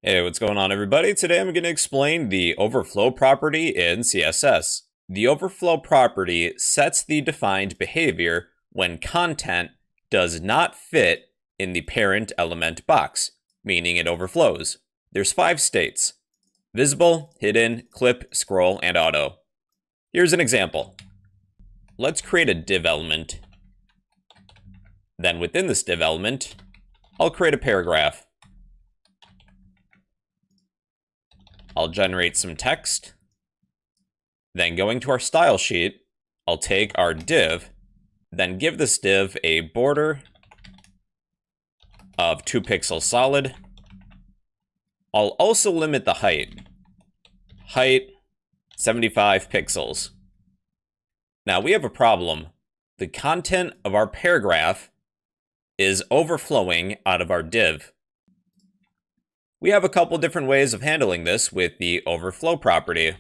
Hey, what's going on, everybody? Today I'm going to explain the overflow property in CSS. The overflow property sets the defined behavior when content does not fit in the parent element box, meaning it overflows. There's 5 states: visible, hidden, clip, scroll, and auto. Here's an example. Let's create a div element. Then within this div element, I'll create a paragraph. I'll generate some text. Then going to our style sheet, I'll take our div, then give this div a border of 2 pixels solid. I'll also limit the height. Height, 75 pixels. Now we have a problem. The content of our paragraph is overflowing out of our div. We have a couple different ways of handling this with the overflow property.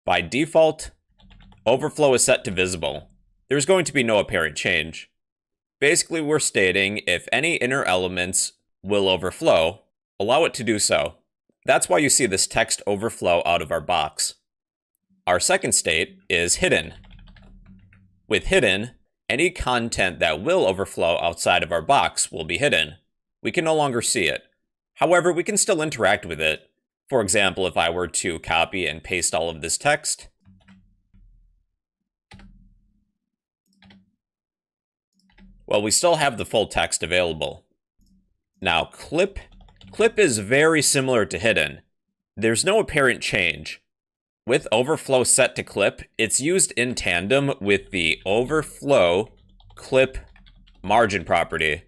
By default, overflow is set to visible. There's going to be no apparent change. Basically, we're stating if any inner elements will overflow, allow it to do so. That's why you see this text overflow out of our box. Our second state is hidden. With hidden, any content that will overflow outside of our box will be hidden. We can no longer see it. However, we can still interact with it. For example, if I were to copy and paste all of this text, well, we still have the full text available. Now, clip is very similar to hidden. There's no apparent change. With overflow set to clip, it's used in tandem with the overflow clip margin property.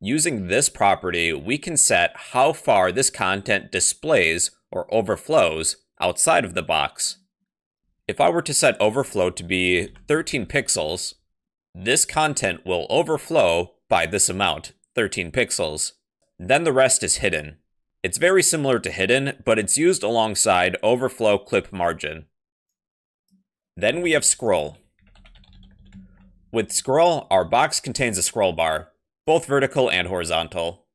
Using this property, we can set how far this content displays or overflows outside of the box. If I were to set overflow to be 13 pixels, this content will overflow by this amount, 13 pixels. Then the rest is hidden. It's very similar to hidden, but it's used alongside overflow clip margin. Then we have scroll. With scroll, our box contains a scroll bar, both vertical and horizontal.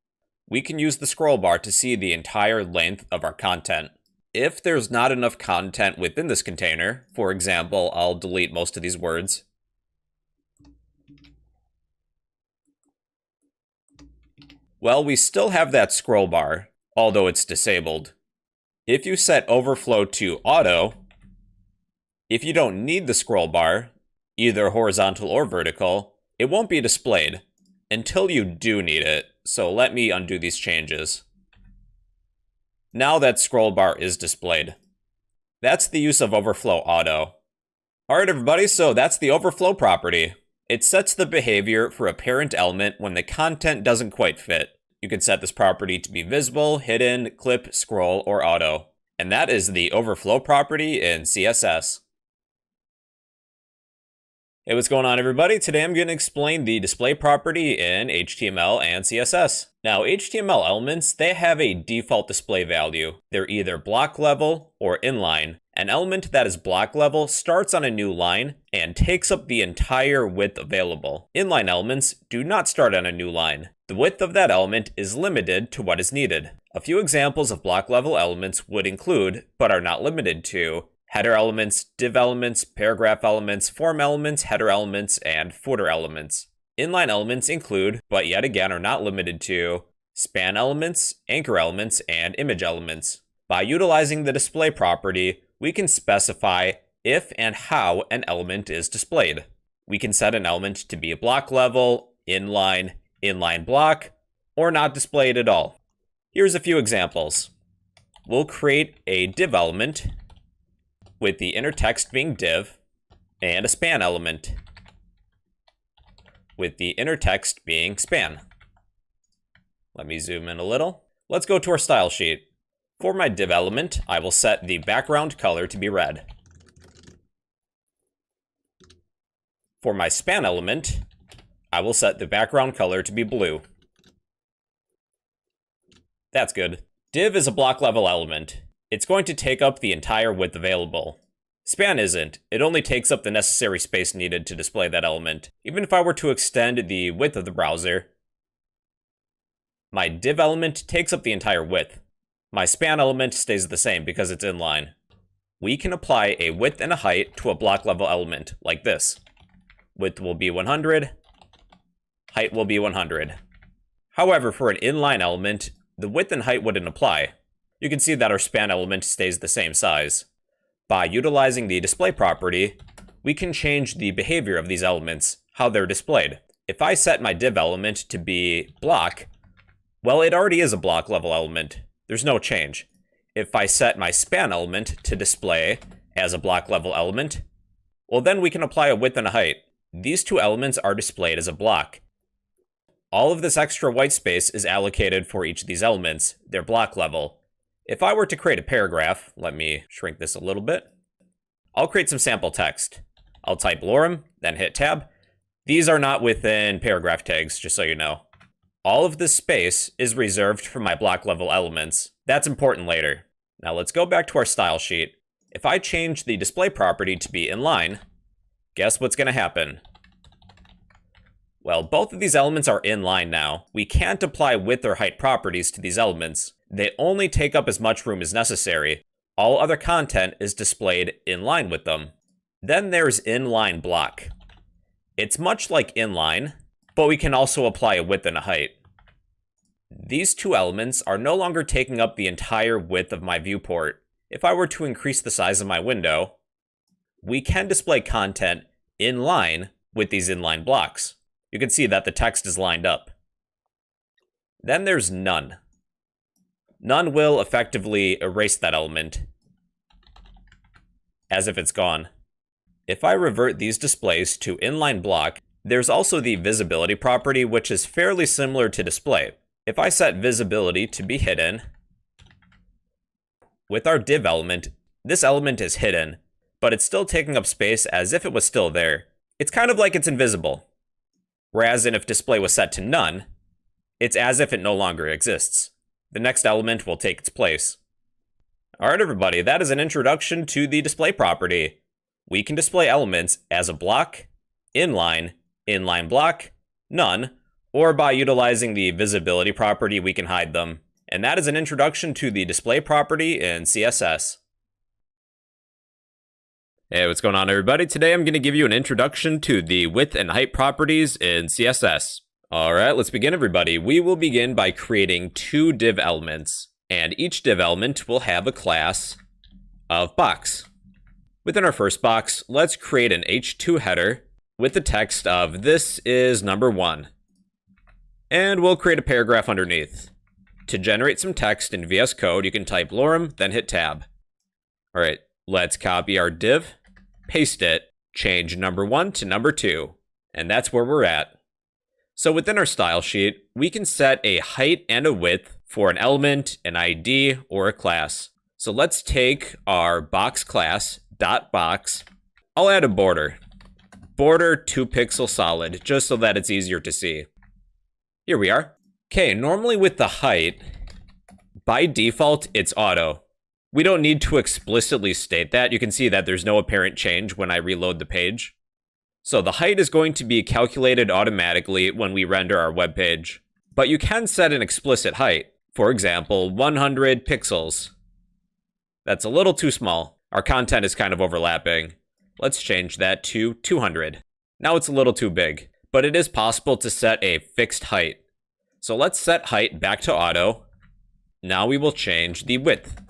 We can use the scroll bar to see the entire length of our content. If there's not enough content within this container, for example, I'll delete most of these words. Well, we still have that scroll bar, although it's disabled. If you set overflow to auto, if you don't need the scroll bar, either horizontal or vertical, it won't be displayed until you do need it. So let me undo these changes. Now that scroll bar is displayed. That's the use of overflow auto. Alright everybody, so that's the overflow property. It sets the behavior for a parent element when the content doesn't quite fit. You can set this property to be visible, hidden, clip, scroll, or auto. And that is the overflow property in CSS. Hey, what's going on, everybody? Today I'm going to explain the display property in HTML and CSS. Now, HTML elements, they have a default display value. They're either block level or inline. An element that is block level starts on a new line and takes up the entire width available. Inline elements do not start on a new line. The width of that element is limited to what is needed. A few examples of block level elements would include, but are not limited to, header elements, div elements, paragraph elements, form elements, header elements, and footer elements. Inline elements include, but yet again are not limited to, span elements, anchor elements, and image elements. By utilizing the display property, we can specify if and how an element is displayed. We can set an element to be a block level, inline block, or not displayed at all. Here's a few examples. We'll create a div element with the inner text being div, and a span element with the inner text being span. Let me zoom in a little. Let's go to our style sheet. For my div element, I will set the background color to be red. For my span element, I will set the background color to be blue. That's good. Div is a block level element. It's going to take up the entire width available. Span isn't. It only takes up the necessary space needed to display that element. Even if I were to extend the width of the browser, My div element takes up the entire width. My span element stays the same because it's inline. We can apply a width and a height to a block level element, like this. Width will be 100, height will be 100. However, for an inline element, the width and height wouldn't apply. You can see that our span element stays the same size. By utilizing the display property, we can change the behavior of these elements, how they're displayed. If I set my div element to be block, well, it already is a block level element. There's no change. If I set my span element to display as a block level element, well, then we can apply a width and a height. These two elements are displayed as a block. All of this extra white space is allocated for each of these elements. They're block level. If I were to create a paragraph, let me shrink this a little bit. I'll create some sample text. I'll type lorem, then hit tab. These are not within paragraph tags, just so you know. All of this space is reserved for my block level elements. That's important later. Now let's go back to our style sheet. If I change the display property to be inline, guess what's going to happen? Well, both of these elements are inline now. We can't apply width or height properties to these elements. They only take up as much room as necessary. All other content is displayed in line with them. Then there's inline block. It's much like inline, but we can also apply a width and a height. These two elements are no longer taking up the entire width of my viewport. If I were to increase the size of my window, we can display content in line with these inline blocks. You can see that the text is lined up. Then there's none. None will effectively erase that element, as if it's gone. If I revert these displays to inline block, there's also the visibility property, which is fairly similar to display. If I set visibility to be hidden, with our div element, this element is hidden, but it's still taking up space as if it was still there. It's kind of like it's invisible. Whereas if display was set to none, it's as if it no longer exists. The next element will take its place. Alright everybody, that is an introduction to the display property. We can display elements as a block, inline, inline block, none, or by utilizing the visibility property we can hide them. And that is an introduction to the display property in CSS. Hey, what's going on everybody? Today I'm going to give you an introduction to the width and height properties in CSS. Alright, let's begin everybody. We will begin by creating two div elements, and each div element will have a class of box. Within our first box, let's create an h2 header with the text of "this is number 1." And we'll create a paragraph underneath. To generate some text in VS Code, you can type lorem, then hit tab. Alright, let's copy our div, paste it, change number 1 to number 2, and that's where we're at. So within our style sheet, we can set a height and a width for an element, an ID, or a class. So let's take our box class, .box. I'll add a border. Border 2 pixel solid, just so that it's easier to see. Here we are. Okay, normally with the height, by default, it's auto. We don't need to explicitly state that. You can see that there's no apparent change when I reload the page. So the height is going to be calculated automatically when we render our web page. But you can set an explicit height. For example, 100 pixels. That's a little too small. Our content is kind of overlapping. Let's change that to 200. Now it's a little too big, but it is possible to set a fixed height. So let's set height back to auto. Now we will change the width.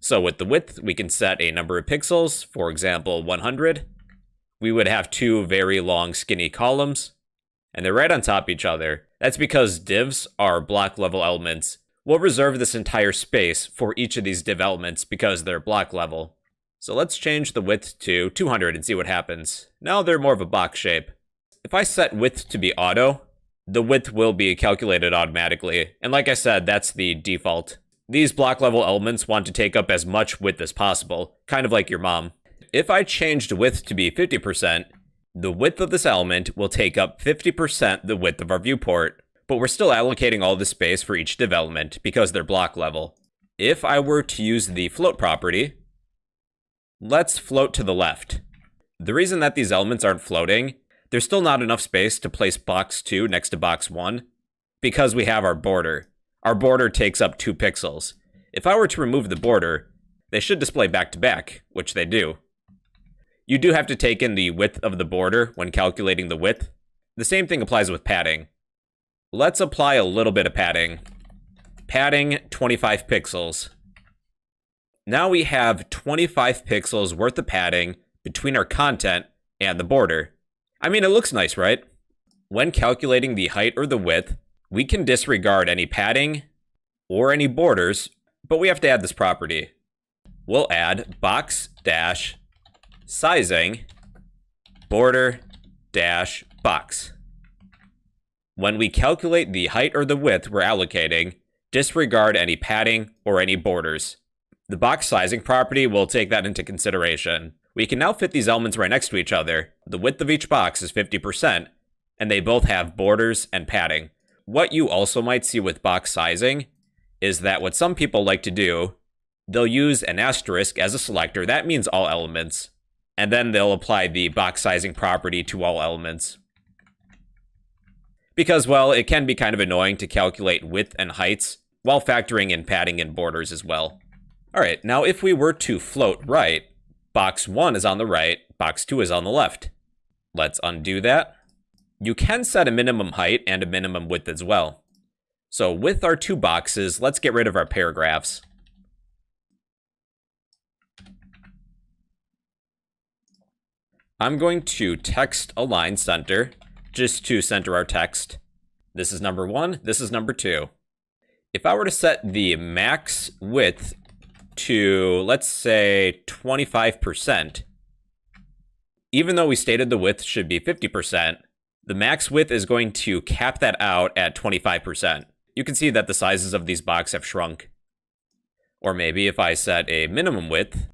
So with the width, we can set a number of pixels, for example, 100. We would have two very long skinny columns, and they're right on top of each other. That's because divs are block level elements. We'll reserve this entire space for each of these div elements because they're block level. So let's change the width to 200 and see what happens. Now they're more of a box shape. If I set width to be auto, the width will be calculated automatically. And like I said, that's the default. These block level elements want to take up as much width as possible, kind of like your mom. If I changed width to be 50%, the width of this element will take up 50% the width of our viewport, but we're still allocating all the space for each div element because they're block level. If I were to use the float property, let's float to the left. The reason that these elements aren't floating, there's still not enough space to place box 2 next to box 1 because we have our border. our border takes up 2 pixels. If I were to remove the border, they should display back to back, which they do. You do have to take in the width of the border when calculating the width. The same thing applies with padding. Let's apply a little bit of padding. Padding 25 pixels. Now we have 25 pixels worth of padding between our content and the border. I mean, it looks nice, right? When calculating the height or the width, we can disregard any padding or any borders, but we have to add this property. We'll add box-sizing border-box. When we calculate the height or the width we're allocating, disregard any padding or any borders. The box sizing property will take that into consideration. We can now fit these elements right next to each other. The width of each box is 50%, and they both have borders and padding. What you also might see with box sizing is that what some people like to do, they'll use an asterisk as a selector. That means all elements. And then they'll apply the box sizing property to all elements. Because, well, it can be kind of annoying to calculate width and heights while factoring in padding and borders as well. Alright, now if we were to float right, box 1 is on the right, box 2 is on the left. Let's undo that. You can set a minimum height and a minimum width as well. So with our 2 boxes, let's get rid of our paragraphs. I'm going to text align center, just to center our text. This is number 1, this is number 2. If I were to set the max width to, let's say, 25%, even though we stated the width should be 50%, the max width is going to cap that out at 25%. You can see that the sizes of these boxes have shrunk. Or maybe if I set a minimum width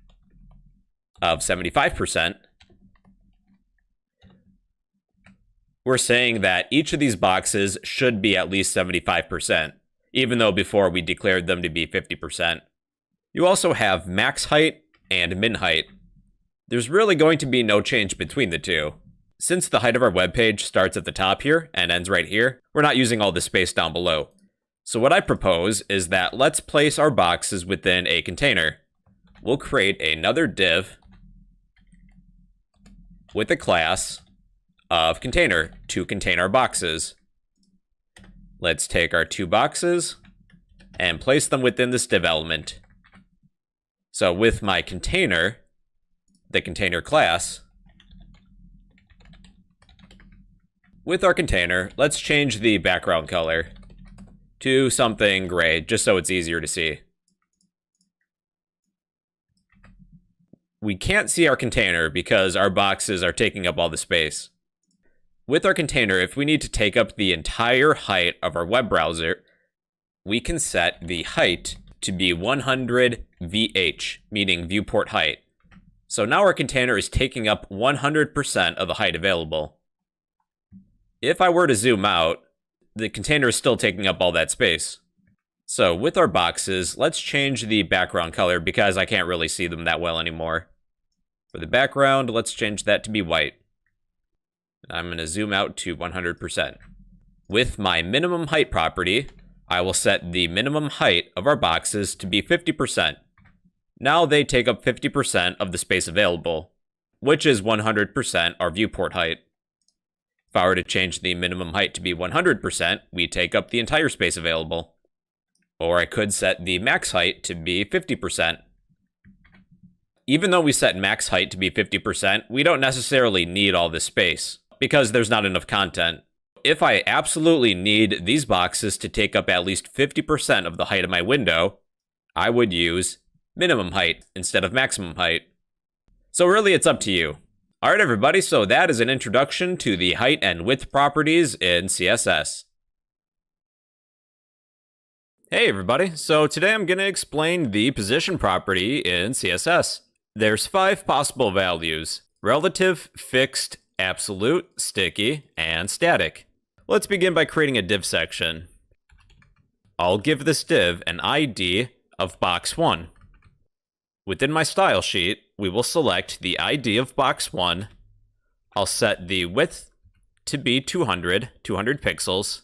of 75%, we're saying that each of these boxes should be at least 75%, even though before we declared them to be 50%. You also have max height and min height. There's really going to be no change between the two. Since the height of our web page starts at the top here and ends right here, we're not using all the space down below. So what I propose is that let's place our boxes within a container. We'll create another div with a class of container to contain our boxes. Let's take our 2 boxes and place them within this div element. So with my container, the container class, with our container, let's change the background color to something gray, just so it's easier to see. We can't see our container because our boxes are taking up all the space. With our container, if we need to take up the entire height of our web browser, we can set the height to be 100 VH, meaning viewport height. So now our container is taking up 100% of the height available. If I were to zoom out, the container is still taking up all that space. So with our boxes, let's change the background color because I can't really see them that well anymore. For the background, let's change that to be white. I'm going to zoom out to 100%. With my minimum height property, I will set the minimum height of our boxes to be 50%. Now they take up 50% of the space available, which is 100% our viewport height. If I were to change the minimum height to be 100%, we take up the entire space available. Or I could set the max height to be 50%. Even though we set max height to be 50%, we don't necessarily need all this space, because there's not enough content. If I absolutely need these boxes to take up at least 50% of the height of my window, I would use minimum height instead of maximum height. So really, it's up to you. Alright everybody, so that is an introduction to the height and width properties in CSS. Hey everybody, so today I'm going to explain the position property in CSS. There's 5 possible values: relative, fixed, absolute, sticky, and static. Let's begin by creating a div section. I'll give this div an ID of box 1. Within my style sheet, we will select the ID of box 1. I'll set the width to be 200 pixels.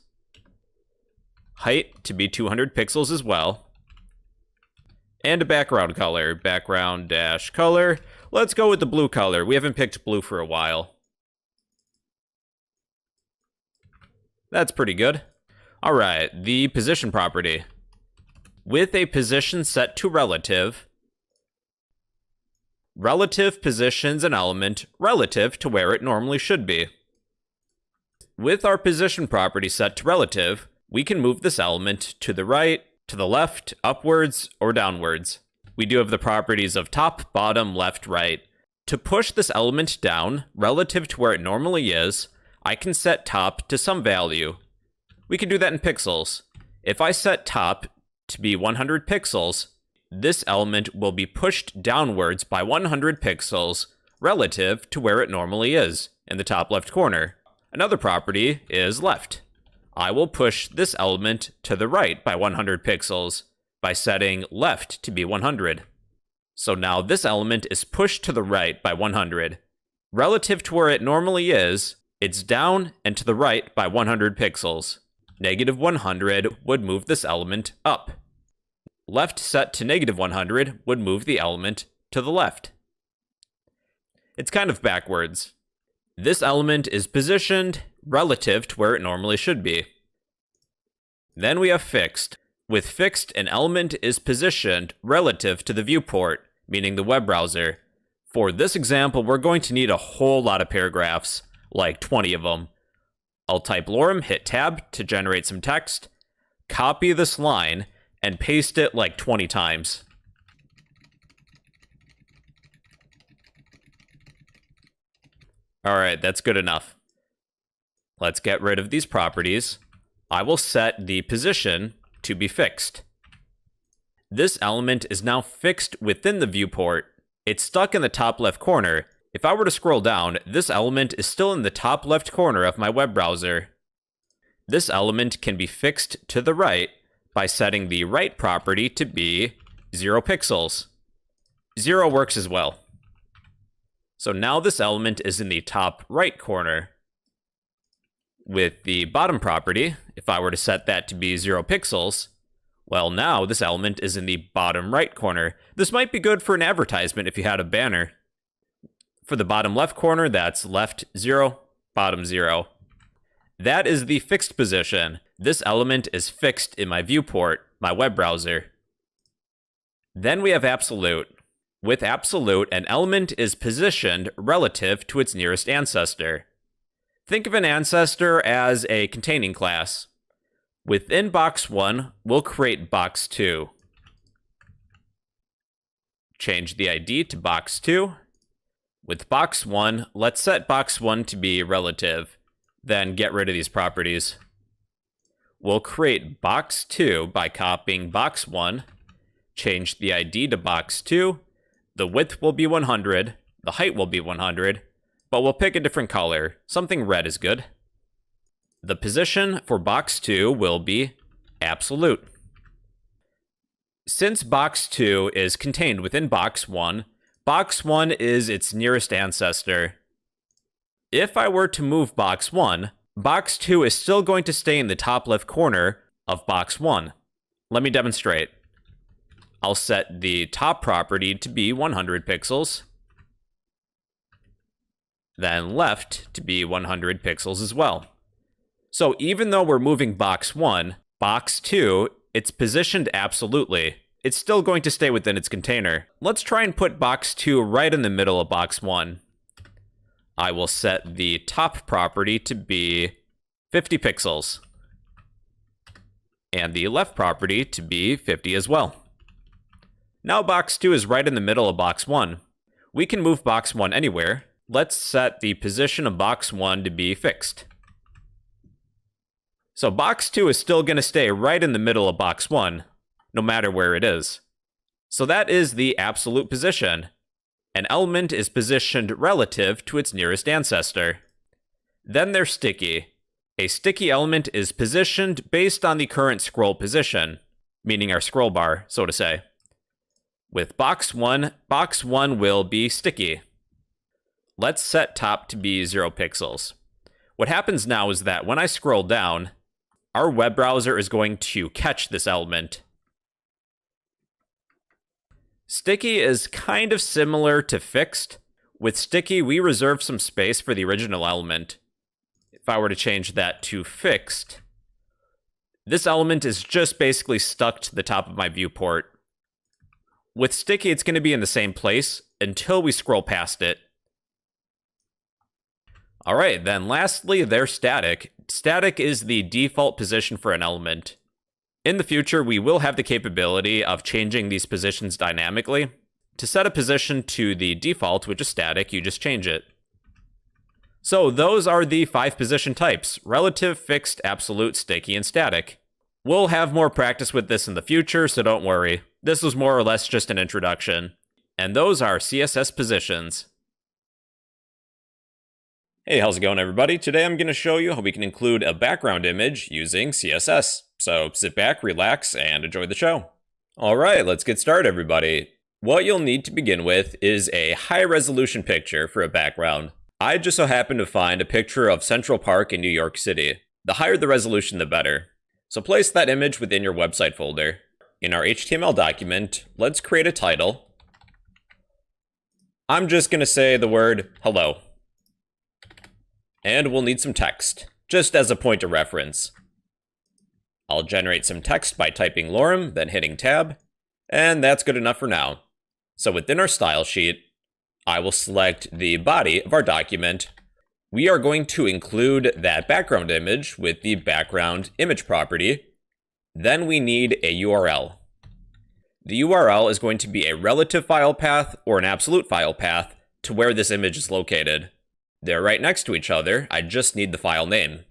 height to be 200 pixels as well, and a background color, background-color. Let's go with the blue color. We haven't picked blue for a while. That's pretty good. All right, the position property. With a position set to relative, relative positions an element relative to where it normally should be. With our position property set to relative, we can move this element to the right, to the left, upwards, or downwards. We do have the properties of top, bottom, left, right. To push this element down relative to where it normally is, I can set top to some value. We can do that in pixels. If I set top to be 100 pixels, this element will be pushed downwards by 100 pixels relative to where it normally is, in the top left corner. Another property is left. I will push this element to the right by 100 pixels by setting left to be 100. So now this element is pushed to the right by 100. Relative to where it normally is, it's down and to the right by 100 pixels. Negative 100 would move this element up. Left set to negative 100 would move the element to the left. It's kind of backwards. This element is positioned relative to where it normally should be. Then we have fixed. With fixed, an element is positioned relative to the viewport, meaning the web browser. For this example, we're going to need a whole lot of paragraphs, like 20 of them. I'll type lorem, hit tab to generate some text, copy this line, and paste it like 20 times. Alright, that's good enough. Let's get rid of these properties. I will set the position to be fixed. This element is now fixed within the viewport. It's stuck in the top left corner. If I were to scroll down, this element is still in the top left corner of my web browser. This element can be fixed to the right by setting the right property to be 0 pixels. 0 works as well. So now this element is in the top right corner. With the bottom property, if I were to set that to be 0 pixels, well, now this element is in the bottom right corner. This might be good for an advertisement if you had a banner. For the bottom left corner, that's left 0, bottom 0. That is the fixed position. This element is fixed in my viewport, my web browser. Then we have absolute. With absolute, an element is positioned relative to its nearest ancestor. Think of an ancestor as a containing class. Within box 1, we'll create box 2. Change the ID to box 2. With box 1, let's set box 1 to be relative, then get rid of these properties. We'll create box 2 by copying box 1, change the ID to box 2, the width will be 100, the height will be 100, but we'll pick a different color. Something red is good. The position for box 2 will be absolute. Since box 2 is contained within box 1 is its nearest ancestor. If I were to move box 1, box 2 is still going to stay in the top left corner of box 1. Let me demonstrate. I'll set the top property to be 100 pixels. Then left to be 100 pixels as well. So even though we're moving box 1, box 2, it's positioned absolutely. It's still going to stay within its container. Let's try and put box 2 right in the middle of box 1. I will set the top property to be 50 pixels. And the left property to be 50 as well. Now box 2 is right in the middle of box 1. We can move box 1 anywhere. Let's set the position of box 1 to be fixed. So box 2 is still going to stay right in the middle of box 1, no matter where it is. So that is the absolute position. An element is positioned relative to its nearest ancestor. Then there's sticky. A sticky element is positioned based on the current scroll position, meaning our scroll bar, so to say. With box 1 will be sticky. Let's set top to be 0 pixels. What happens now is that when I scroll down, our web browser is going to catch this element. Sticky is kind of similar to fixed. With sticky, we reserve some space for the original element. If I were to change that to fixed, this element is just basically stuck to the top of my viewport. With sticky, it's going to be in the same place until we scroll past it. All right, then lastly, they're static. Static is the default position for an element. In the future, we will have the capability of changing these positions dynamically. To set a position to the default, which is static, you just change it. So those are the 5 position types: relative, fixed, absolute, sticky, and static. We'll have more practice with this in the future, so don't worry. This was more or less just an introduction. And those are CSS positions. Hey, how's it going, everybody? Today I'm going to show you how we can include a background image using CSS. So sit back, relax, and enjoy the show. All right, let's get started, everybody. What you'll need to begin with is a high-resolution picture for a background. I just so happened to find a picture of Central Park in New York City. The higher the resolution, the better. So place that image within your website folder. In our HTML document, let's create a title. I'm just going to say the word hello. And we'll need some text, just as a point of reference. I'll generate some text by typing lorem, then hitting tab, and that's good enough for now. So within our style sheet, I will select the body of our document. We are going to include that background image with the background image property. Then we need a URL. The URL is going to be a relative file path or an absolute file path to where this image is located. They're right next to each other. I just need the file name.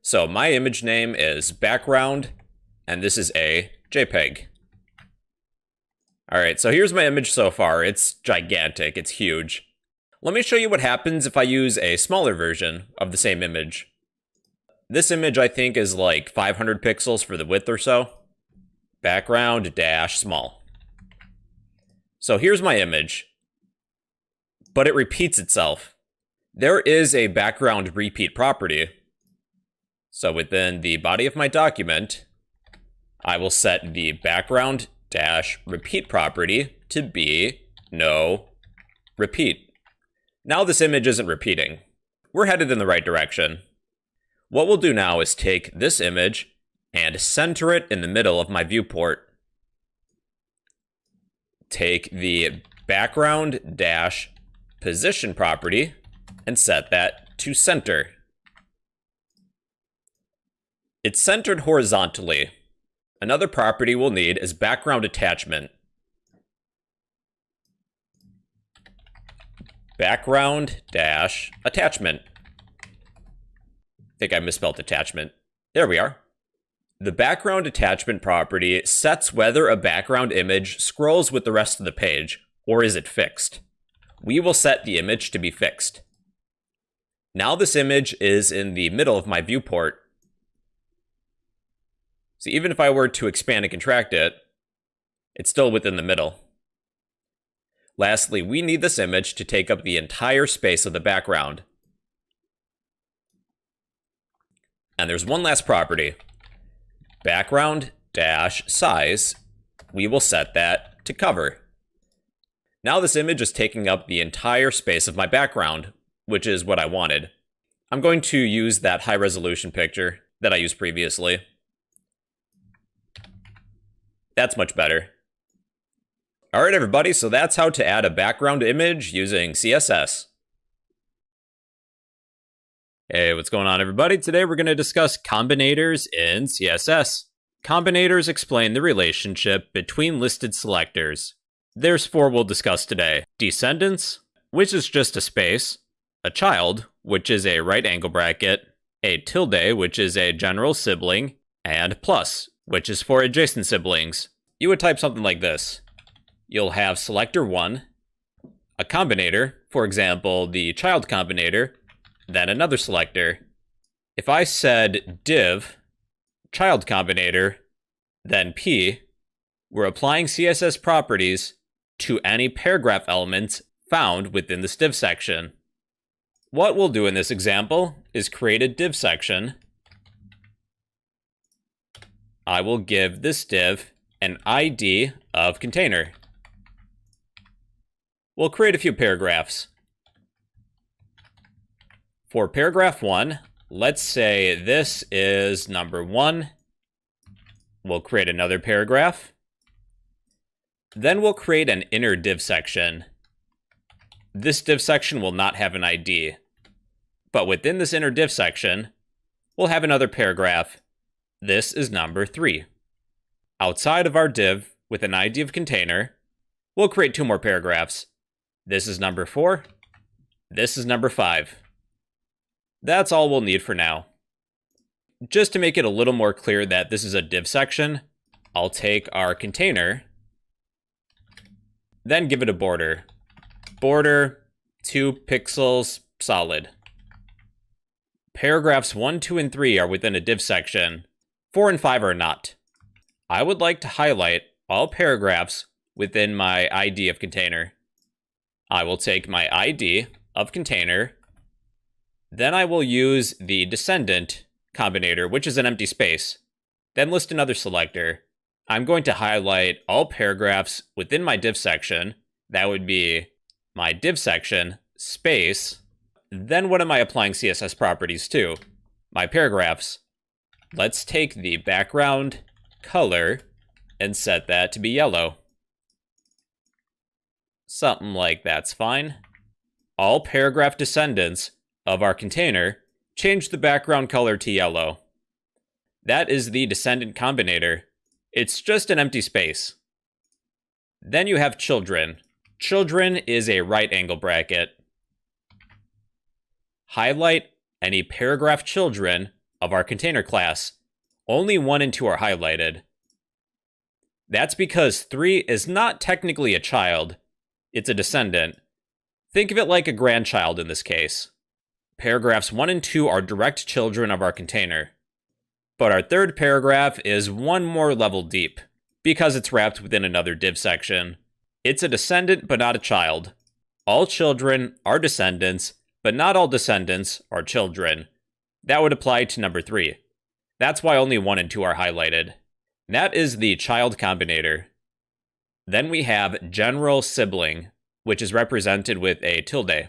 So my image name is background, and this is a JPEG. All right, so here's my image so far. It's gigantic, it's huge. Let me show you what happens if I use a smaller version of the same image. This image, I think, is like 500 pixels for the width or so. Background dash small. So here's my image, but it repeats itself. There is a background repeat property. So within the body of my document, I will set the background dash repeat property to be no repeat. Now this image isn't repeating. We're headed in the right direction. What we'll do now is take this image and center it in the middle of my viewport. Take the background dash position property and set that to center. It's centered horizontally. Another property we'll need is background attachment. Background dash attachment. I think I misspelled attachment. There we are. The background attachment property sets whether a background image scrolls with the rest of the page, or is it fixed. We will set the image to be fixed. Now this image is in the middle of my viewport. So even if I were to expand and contract it, it's still within the middle. Lastly, we need this image to take up the entire space of the background. And there's one last property. Background dash size. We will set that to cover. Now this image is taking up the entire space of my background, which is what I wanted. I'm going to use that high resolution picture that I used previously. That's much better. All right, everybody, so that's how to add a background image using CSS. Hey, what's going on, everybody? Today we're going to discuss combinators in CSS. Combinators explain the relationship between listed selectors. There's 4 we'll discuss today. Descendants, which is just a space. A child, which is a right angle bracket. A tilde, which is a general sibling. And plus, which is for adjacent siblings. You would type something like this. You'll have selector 1, a combinator, for example, the child combinator, then another selector. If I said div, child combinator, then p, we're applying CSS properties to any paragraph elements found within this div section. What we'll do in this example is create a div section I will give this div an ID of container. We'll create a few paragraphs. For paragraph 1, let's say this is number 1. We'll create another paragraph. Then we'll create an inner div section. This div section will not have an ID. But within this inner div section, we'll have another paragraph. This is number 3. Outside of our div with an ID of container, we'll create 2 more paragraphs. This is number 4. This is number 5. That's all we'll need for now. Just to make it a little more clear that this is a div section, I'll take our container, then give it a border. Border 2 pixels solid. Paragraphs 1, 2, and 3 are within a div section. 4 and 5 are not. I would like to highlight all paragraphs within my ID of container. I will take my ID of container, then I will use the descendant combinator, which is an empty space, then list another selector. I'm going to highlight all paragraphs within my div section. That would be my div section, space. Then what am I applying CSS properties to? My paragraphs. Let's take the background color and set that to be yellow. Something like that's fine. All paragraph descendants of our container, change the background color to yellow. That is the descendant combinator. It's just an empty space. Then you have children. Children is a right angle bracket. Highlight any paragraph children of our container class. Only 1 and 2 are highlighted. That's because 3 is not technically a child. It's a descendant. Think of it like a grandchild in this case. Paragraphs 1 and 2 are direct children of our container. But our third paragraph is 1 more level deep, because it's wrapped within another div section. It's a descendant, but not a child. All children are descendants, but not all descendants are children. That would apply to number 3. That's why only 1 and 2 are highlighted. That is the child combinator. Then we have general sibling, which is represented with a tilde.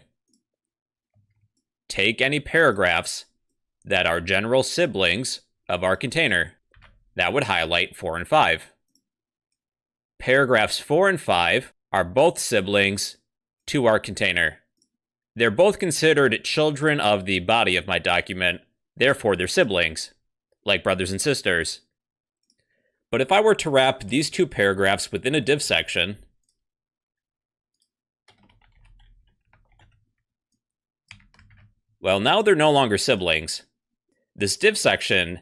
Take any paragraphs that are general siblings of our container. That would highlight 4 and 5. Paragraphs 4 and 5 are both siblings to our container. They're both considered children of the body of my document, therefore they're siblings, like brothers and sisters. But if I were to wrap these 2 paragraphs within a div section, well, now they're no longer siblings. This div section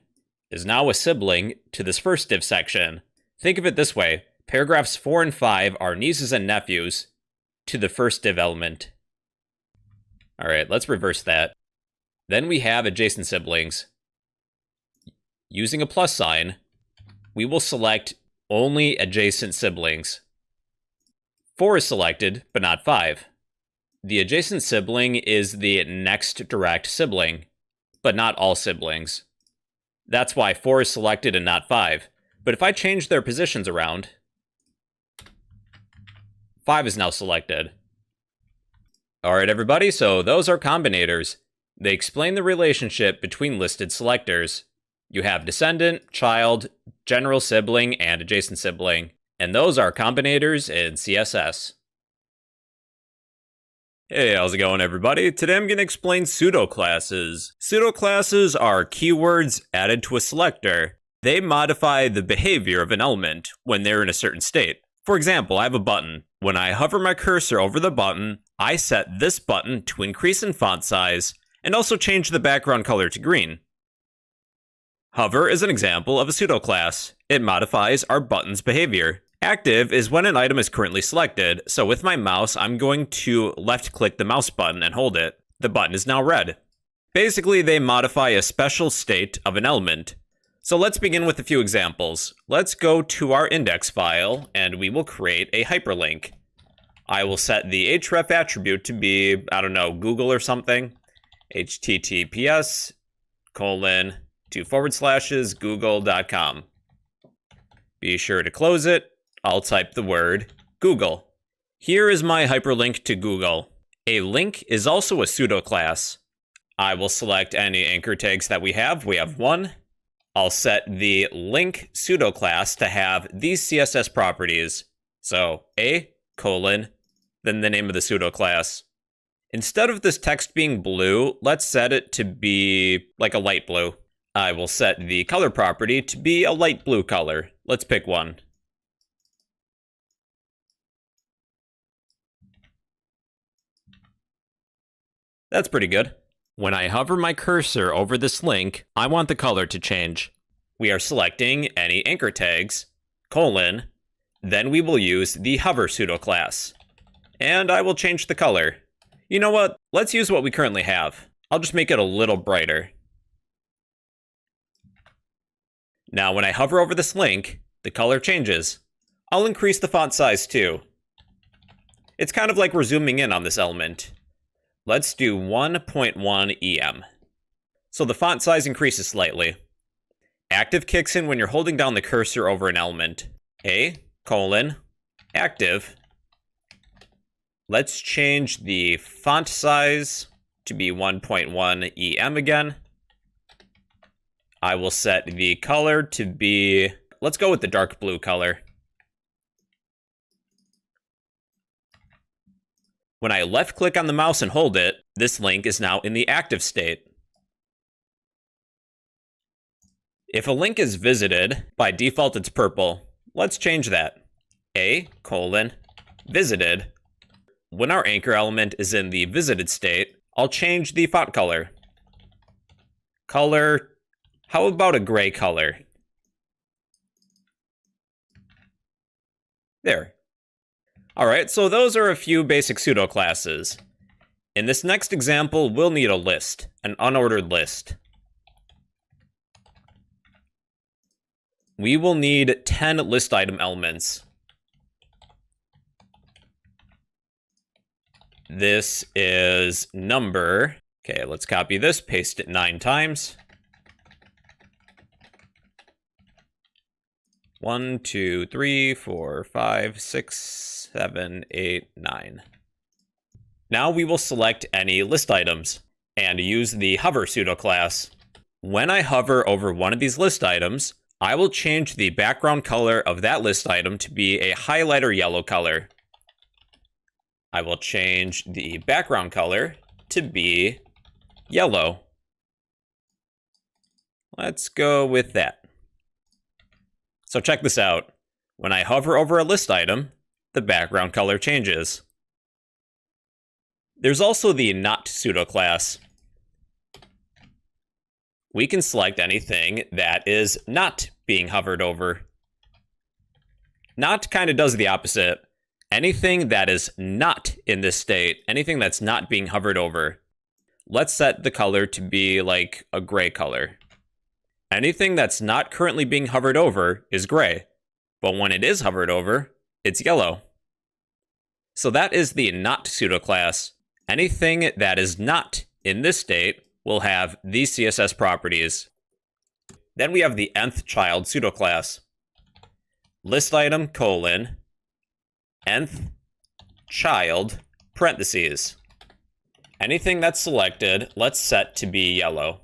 is now a sibling to this first div section. Think of it this way. Paragraphs 4 and 5 are nieces and nephews to the first div element. All right, let's reverse that. Then we have adjacent siblings. Using a plus sign, we will select only adjacent siblings. 4 is selected, but not 5. The adjacent sibling is the next direct sibling, but not all siblings. That's why 4 is selected and not 5. But if I change their positions around, 5 is now selected. Alright everybody, so those are combinators. They explain the relationship between listed selectors. You have descendant, child, general sibling, and adjacent sibling. And those are combinators in CSS. Hey, how's it going everybody? Today I'm going to explain pseudo-classes. Pseudo-classes are keywords added to a selector. They modify the behavior of an element when they're in a certain state. For example, I have a button. When I hover my cursor over the button, I set this button to increase in font size and also change the background color to green. Hover is an example of a pseudo-class. It modifies our button's behavior. Active is when an item is currently selected, so with my mouse, I'm going to left-click the mouse button and hold it. The button is now red. Basically, they modify a special state of an element. So let's begin with a few examples. Let's go to our index file, and we will create a hyperlink. I will set the href attribute to be, I don't know, Google or something. https://google.com. Be sure to close it. I'll type the word Google. Here is my hyperlink to Google. A link is also a pseudo class. I will select any anchor tags that we have. We have one. I'll set the link pseudo class to have these CSS properties. So a colon, then the name of the pseudo class. Instead of this text being blue, let's set it to be like a light blue. I will set the color property to be a light blue color. Let's pick one. That's pretty good. When I hover my cursor over this link, I want the color to change. We are selecting any anchor tags, colon, then we will use the hover pseudo class. And I will change the color. You know what? Let's use what we currently have. I'll just make it a little brighter. Now when I hover over this link, the color changes. I'll increase the font size too. It's kind of like we're zooming in on this element. Let's do 1.1 EM. So the font size increases slightly. Active kicks in when you're holding down the cursor over an element. A colon active. Let's change the font size to be 1.1 EM again. I will set the color to be, let's go with the dark blue color. When I left click on the mouse and hold it, this link is now in the active state. If a link is visited, by default it's purple. Let's change that. A colon visited. When our anchor element is in the visited state, I'll change the font color. Color, how about a gray color? There. Alright, so those are a few basic pseudo classes. In this next example, we'll need a list, an unordered list. We will need 10 list item elements. This is number. Okay, let's copy this, paste it 9 times. 1, 2, 3, 4, 5, 6, 7, 8, 9. Now we will select any list items and use the hover pseudo class. When I hover over one of these list items, I will change the background color of that list item to be a highlighter yellow color. I will change the background color to be yellow. Let's go with that. So check this out. When I hover over a list item, the background color changes. There's also the not pseudo class. We can select anything that is not being hovered over. Not kind of does the opposite. Anything that is not in this state, anything that's not being hovered over. Let's set the color to be like a gray color. Anything that's not currently being hovered over is gray, but when it is hovered over, it's yellow. So that is the not pseudo class. Anything that is not in this state will have these CSS properties. Then we have the nth child pseudo class. List item colon nth child parentheses. Anything that's selected, let's set to be yellow.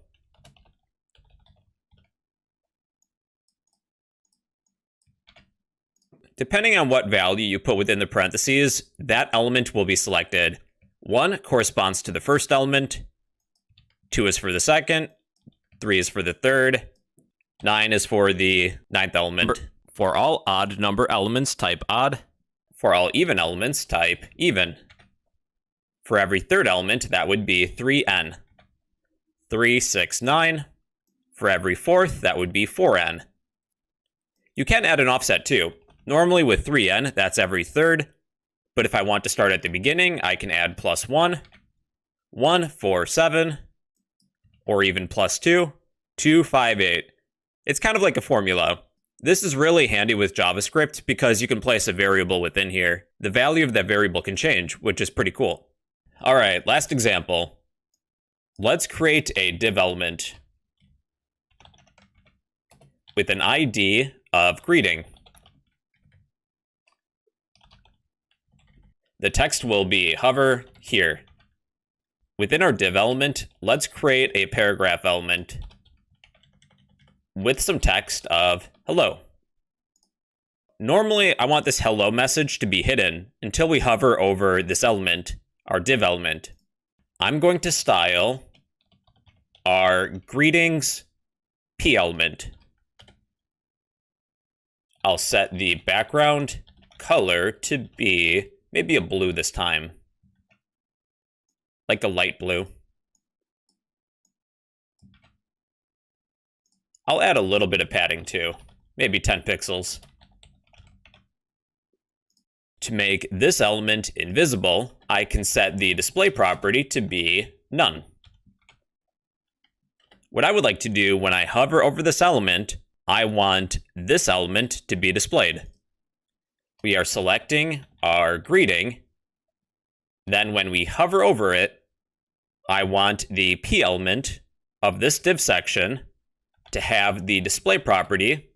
Depending on what value you put within the parentheses, that element will be selected. 1 corresponds to the first element, 2 is for the second, 3 is for the third, 9 is for the ninth element. For all odd number elements, type odd. For all even elements, type even. For every third element, that would be 3n. 3, 6, 9. For every fourth, that would be 4n. You can add an offset too. Normally with 3n, that's every third. But if I want to start at the beginning, I can add +1, 1, 4, 7, or even +2, 2, 5, 8. It's kind of like a formula. This is really handy with JavaScript because you can place a variable within here. The value of that variable can change, which is pretty cool. All right, last example. Let's create a div element with an ID of greeting. The text will be hover here. Within our div element, let's create a paragraph element with some text of hello. Normally, I want this hello message to be hidden until we hover over this element, our div element. I'm going to style our greetings p element. I'll set the background color to be maybe a blue this time, like a light blue. I'll add a little bit of padding too, maybe 10 pixels. To make this element invisible, I can set the display property to be none. What I would like to do when I hover over this element, I want this element to be displayed. We are selecting our greeting. Then when we hover over it, I want the p element of this div section to have the display property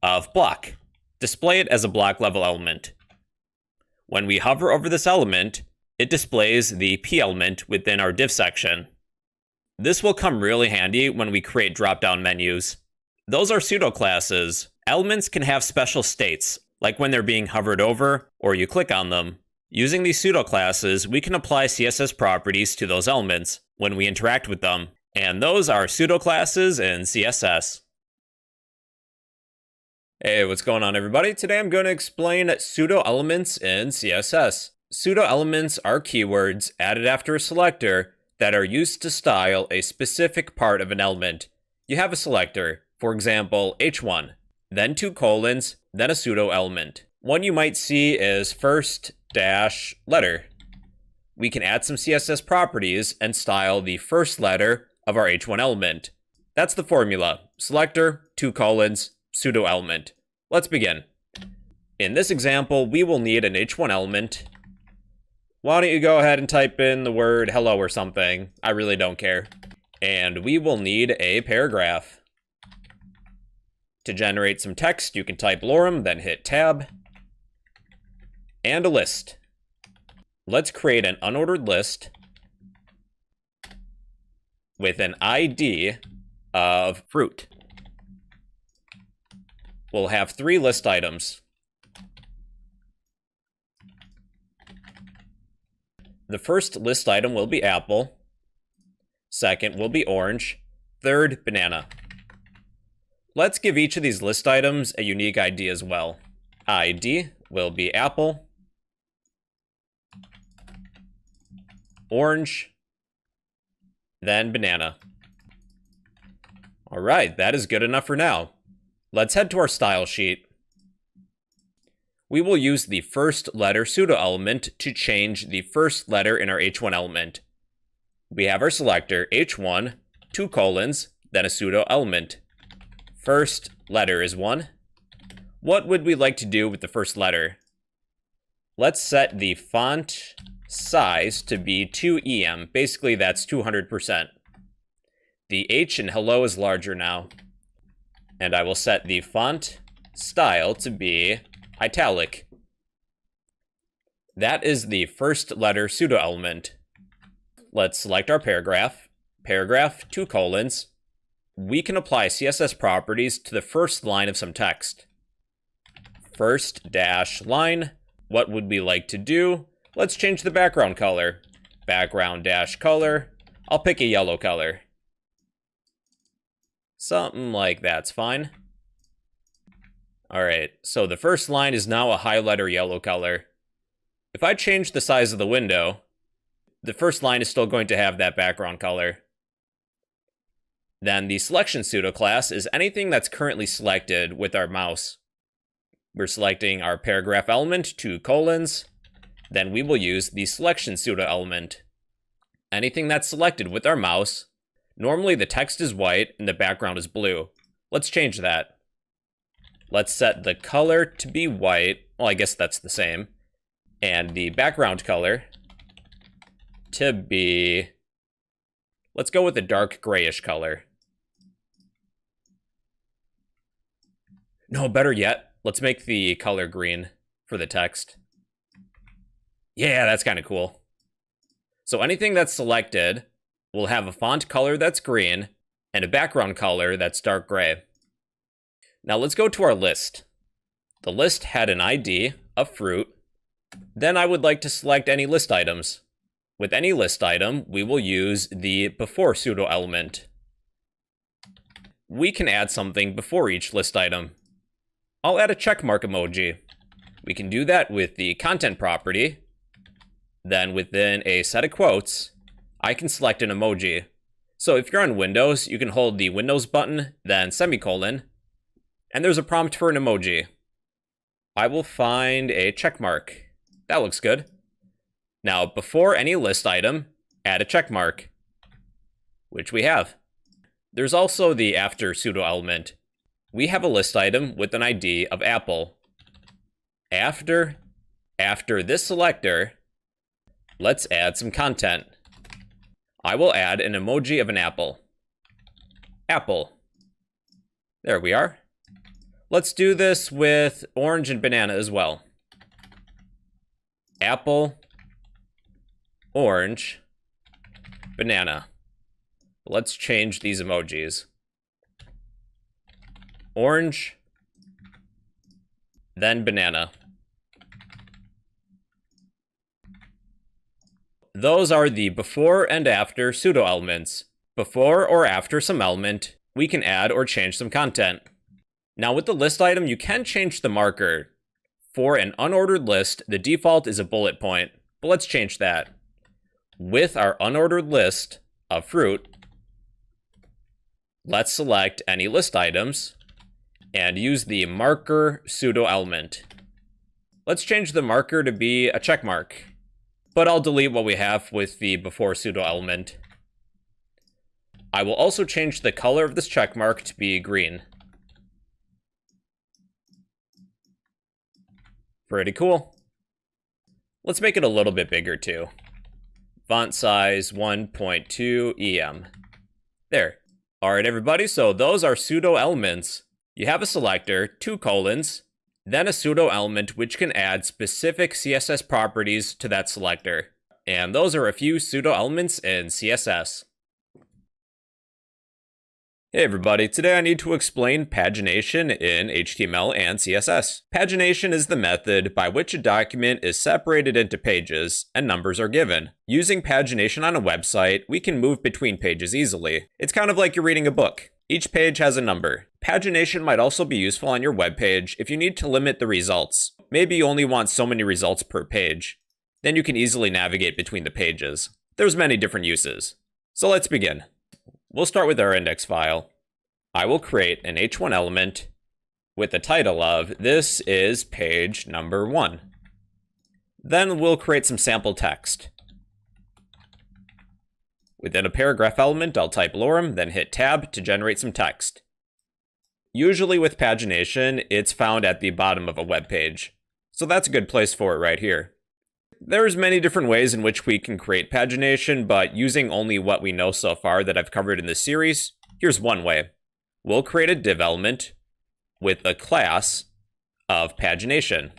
of block. Display it as a block level element. When we hover over this element, it displays the p element within our div section. This will come really handy when we create drop-down menus. Those are pseudo classes. Elements can have special states, like when they're being hovered over or you click on them. Using these pseudo classes, we can apply CSS properties to those elements when we interact with them, and those are pseudo classes in CSS. Hey, what's going on, everybody? Today I'm going to explain pseudo elements in CSS. Pseudo elements are keywords added after a selector that are used to style a specific part of an element. You have a selector, for example, h1, then 2 colons, then a pseudo element. One you might see is first dash letter. We can add some CSS properties and style the first letter of our h1 element. That's the formula: selector, 2 colons, pseudo element. Let's begin. In this example, we will need an h1 element. Why don't you go ahead and type in the word hello or something? I really don't care. And we will need a paragraph. To generate some text, you can type lorem, then hit tab. And a list. Let's create an unordered list with an ID of fruit. We'll have 3 list items. The first list item will be apple. Second will be orange. Third, banana. Let's give each of these list items a unique ID as well. ID will be apple, orange, then banana. All right, that is good enough for now. Let's head to our style sheet. We will use the first letter pseudo element to change the first letter in our h1 element. We have our selector h1, 2 colons, then a pseudo element. First letter is 1. What would we like to do with the first letter? Let's set the font size to be 2em. Basically, that's 200%. The H in hello is larger now. And I will set the font style to be italic. That is the first letter pseudo element. Let's select our paragraph. Paragraph, 2 colons. We can apply CSS properties to the first line of some text. First dash line. What would we like to do? Let's change the background color. Background dash color. I'll pick a yellow color. Something like that's fine. All right, so the first line is now a highlighter yellow color. If I change the size of the window, the first line is still going to have that background color. Then the selection pseudo class is anything that's currently selected with our mouse. We're selecting our paragraph element, 2 colons. Then we will use the selection pseudo element. Anything that's selected with our mouse. Normally the text is white and the background is blue. Let's change that. Let's set the color to be white. Well, I guess that's the same. And the background color to be, let's go with a dark grayish color. No, better yet, let's make the color green for the text. Yeah, that's kind of cool. So anything that's selected will have a font color that's green and a background color that's dark gray. Now let's go to our list. The list had an ID of fruit. Then I would like to select any list items. With any list item, we will use the before pseudo element. We can add something before each list item. I'll add a checkmark emoji. We can do that with the content property. Then within a set of quotes, I can select an emoji. So if you're on Windows, you can hold the Windows button, then semicolon, and there's a prompt for an emoji. I will find a checkmark. That looks good. Now, before any list item, add a checkmark, which we have. There's also the after pseudo element. We have a list item with an ID of apple. After this selector, let's add some content. I will add an emoji of an apple. Apple. There we are. Let's do this with orange and banana as well. Apple, orange, banana. Let's change these emojis. Orange, then banana. Those are the before and after pseudo elements. Before or after some element, we can add or change some content. Now with the list item, you can change the marker. For an unordered list, the default is a bullet point, but let's change that. With our unordered list of fruit, let's select any list items and use the marker pseudo element. Let's change the marker to be a check mark, but I'll delete what we have with the before pseudo element. I will also change the color of this check mark to be green. Pretty cool. Let's make it a little bit bigger too. Font size 1.2 EM. There. All right, everybody, so those are pseudo elements. You have a selector, 2 colons, then a pseudo element which can add specific CSS properties to that selector. And those are a few pseudo elements in CSS. Hey everybody, today I need to explain pagination in HTML and CSS. Pagination is the method by which a document is separated into pages and numbers are given. Using pagination on a website, we can move between pages easily. It's kind of like you're reading a book. Each page has a number. Pagination might also be useful on your web page if you need to limit the results. Maybe you only want so many results per page. Then you can easily navigate between the pages. There's many different uses. So let's begin. We'll start with our index file. I will create an h1 element with the title of "This is page number 1." Then we'll create some sample text. Within a paragraph element, I'll type lorem, then hit tab to generate some text. Usually with pagination, it's found at the bottom of a web page. So that's a good place for it right here. There's many different ways in which we can create pagination, but using only what we know so far that I've covered in this series, here's one way. We'll create a div element with a class of pagination.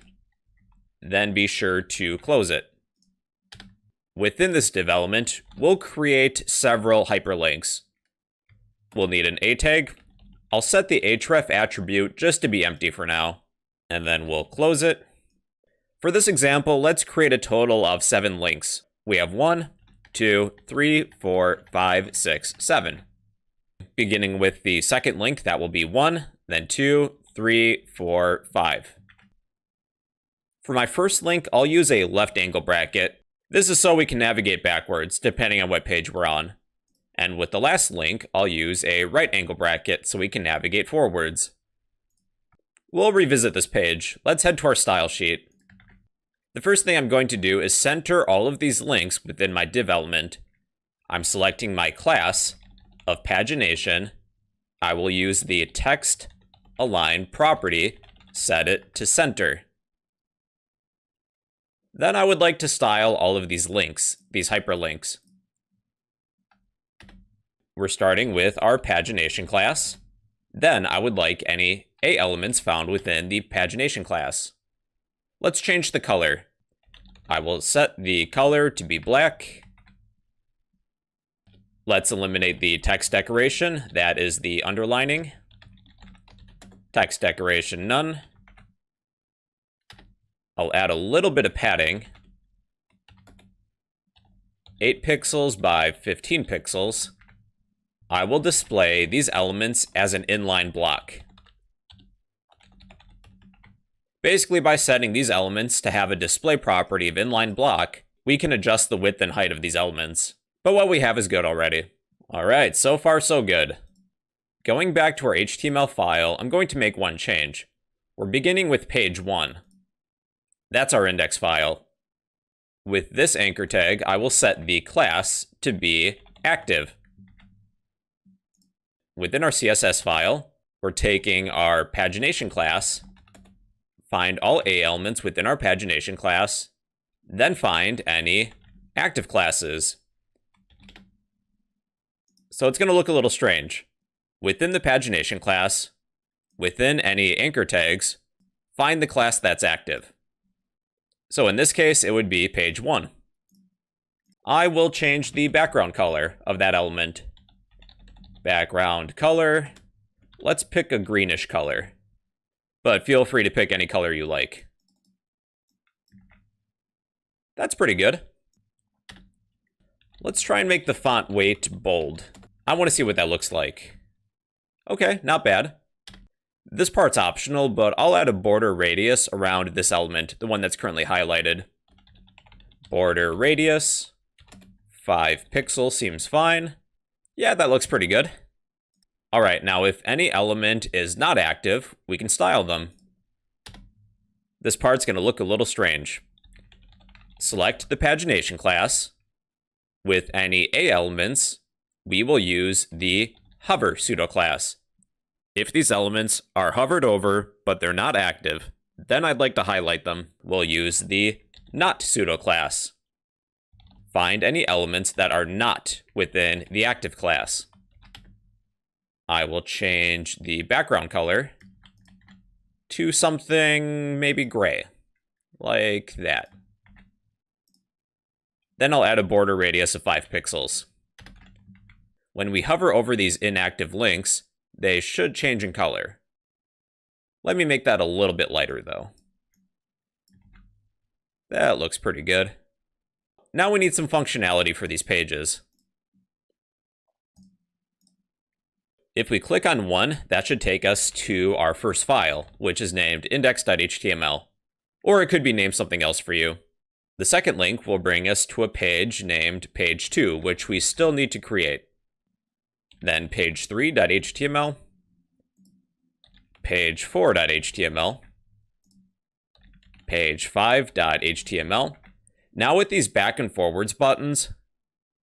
Then be sure to close it. Within this div element, we'll create several hyperlinks. We'll need an a tag. I'll set the href attribute just to be empty for now, and then we'll close it. For this example, let's create a total of 7 links. We have 1, 2, 3, 4, 5, 6, 7. Beginning with the second link, that will be 1, then 2, 3, 4, 5. For my first link, I'll use a left angle bracket. This is so we can navigate backwards, depending on what page we're on. And with the last link, I'll use a right angle bracket so we can navigate forwards. We'll revisit this page. Let's head to our style sheet. The first thing I'm going to do is center all of these links within my div element. I'm selecting my class of pagination. I will use the text align property, set it to center. Then I would like to style all of these links, these hyperlinks. We're starting with our pagination class. Then I would like any A elements found within the pagination class. Let's change the color. I will set the color to be black. Let's eliminate the text decoration. That is the underlining. Text decoration, none. I'll add a little bit of padding. 8 pixels by 15 pixels. I will display these elements as an inline block. Basically, by setting these elements to have a display property of inline block, we can adjust the width and height of these elements. But what we have is good already. Alright, so far so good. Going back to our HTML file, I'm going to make one change. We're beginning with page 1. That's our index file. With this anchor tag, I will set the class to be active. Within our CSS file, we're taking our pagination class, find all A elements within our pagination class, then find any active classes. So it's going to look a little strange. Within the pagination class, within any anchor tags, find the class that's active. So in this case, it would be page 1. I will change the background color of that element. Background color. Let's pick a greenish color. But feel free to pick any color you like. That's pretty good. Let's try and make the font weight bold. I want to see what that looks like. Okay, not bad. This part's optional, but I'll add a border radius around this element, the one that's currently highlighted. Border radius, 5 pixels seems fine. Yeah, that looks pretty good. All right, now if any element is not active, we can style them. This part's going to look a little strange. Select the pagination class. With any A elements, we will use the hover pseudo-class. If these elements are hovered over, but they're not active, then I'd like to highlight them. We'll use the not pseudo-class. Find any elements that are not within the active class. I will change the background color to something maybe gray, like that. Then I'll add a border radius of 5 pixels. When we hover over these inactive links, they should change in color. Let me make that a little bit lighter though. That looks pretty good. Now we need some functionality for these pages. If we click on one, that should take us to our first file, which is named index.html. Or it could be named something else for you. The second link will bring us to a page named page 2, which we still need to create. Then page 3.html, page 4.html, page 5.html. Now with these back and forwards buttons,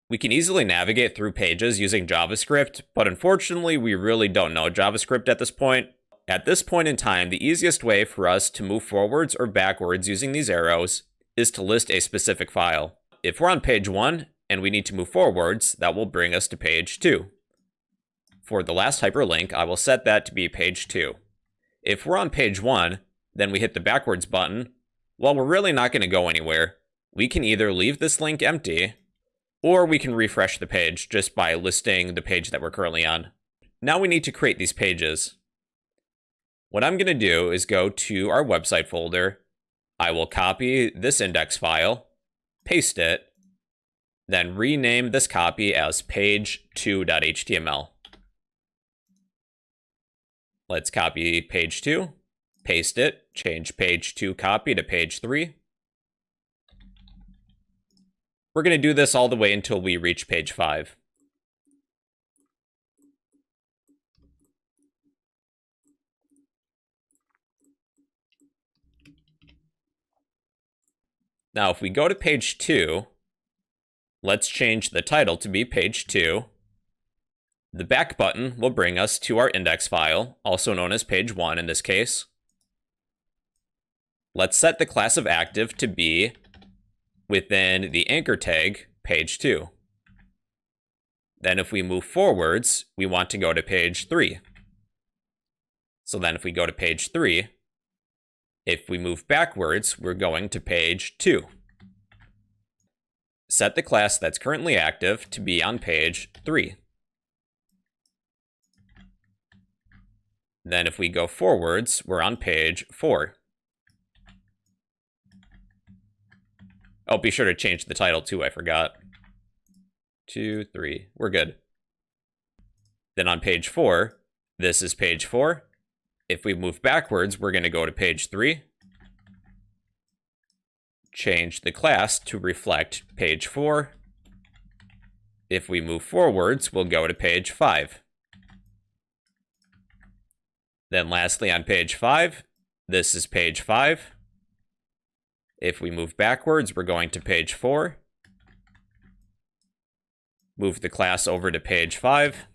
we can easily navigate through pages using JavaScript, but unfortunately we really don't know JavaScript at this point. At this point in time, the easiest way for us to move forwards or backwards using these arrows is to list a specific file. If we're on page 1 and we need to move forwards, that will bring us to page 2. For the last hyperlink, I will set that to be page 2. If we're on page 1, then we hit the backwards button. Well, we're really not going to go anywhere. We can either leave this link empty, or we can refresh the page just by listing the page that we're currently on. Now we need to create these pages. What I'm going to do is go to our website folder. I will copy this index file, paste it, then rename this copy as page2.html. Let's copy page 2, paste it, change page 2 copy to page 3. We're going to do this all the way until we reach page 5. Now, if we go to page 2, let's change the title to be page 2. The back button will bring us to our index file, also known as page 1 in this case. Let's set the class of active to be within the anchor tag, page 2. Then if we move forwards, we want to go to page 3. So then if we go to page 3, if we move backwards, we're going to page 2. set the class that's currently active to be on page 3. Then if we go forwards, we're on page 4. Oh, be sure to change the title too, I forgot. 2, 3, we're good. Then on page 4, this is page 4. If we move backwards, we're going to go to page 3. Change the class to reflect page 4. If we move forwards, we'll go to page 5. Then lastly on page 5, this is page 5. If we move backwards, we're going to page 4. Move the class over to page 5.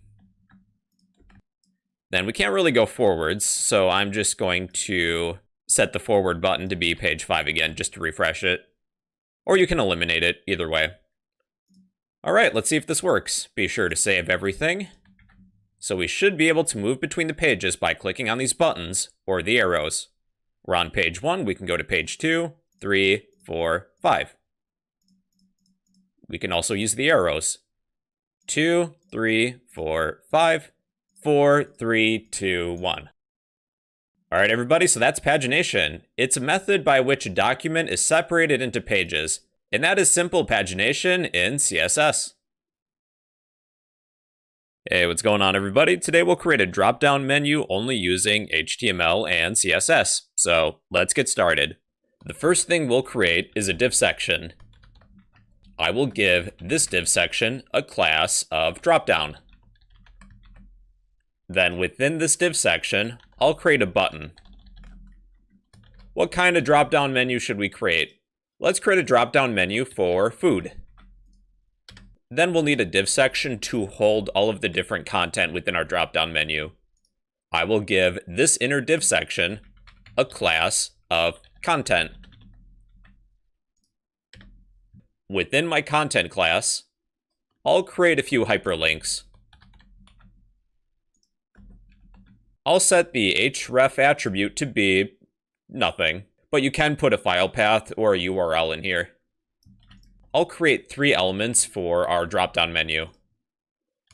Then we can't really go forwards, so I'm just going to set the forward button to be page 5 again, just to refresh it. Or you can eliminate it, either way. Alright, let's see if this works. Be sure to save everything. So we should be able to move between the pages by clicking on these buttons, or the arrows. We're on page 1, we can go to page 2, 3, 4, 5. We can also use the arrows. 2, 3, 4, 5, 4, 3, 2, 1. Alright everybody, so that's pagination. It's a method by which a document is separated into pages, and that is simple pagination in CSS. Hey, what's going on everybody? Today we'll create a drop-down menu only using HTML and CSS. So let's get started. The first thing we'll create is a div section. I will give this div section a class of dropdown. Then within this div section, I'll create a button. What kind of drop-down menu should we create? Let's create a drop-down menu for food. Then we'll need a div section to hold all of the different content within our drop-down menu. I will give this inner div section a class of content. Within my content class, I'll create a few hyperlinks. I'll set the href attribute to be nothing, but you can put a file path or a URL in here. I'll create 3 elements for our drop-down menu.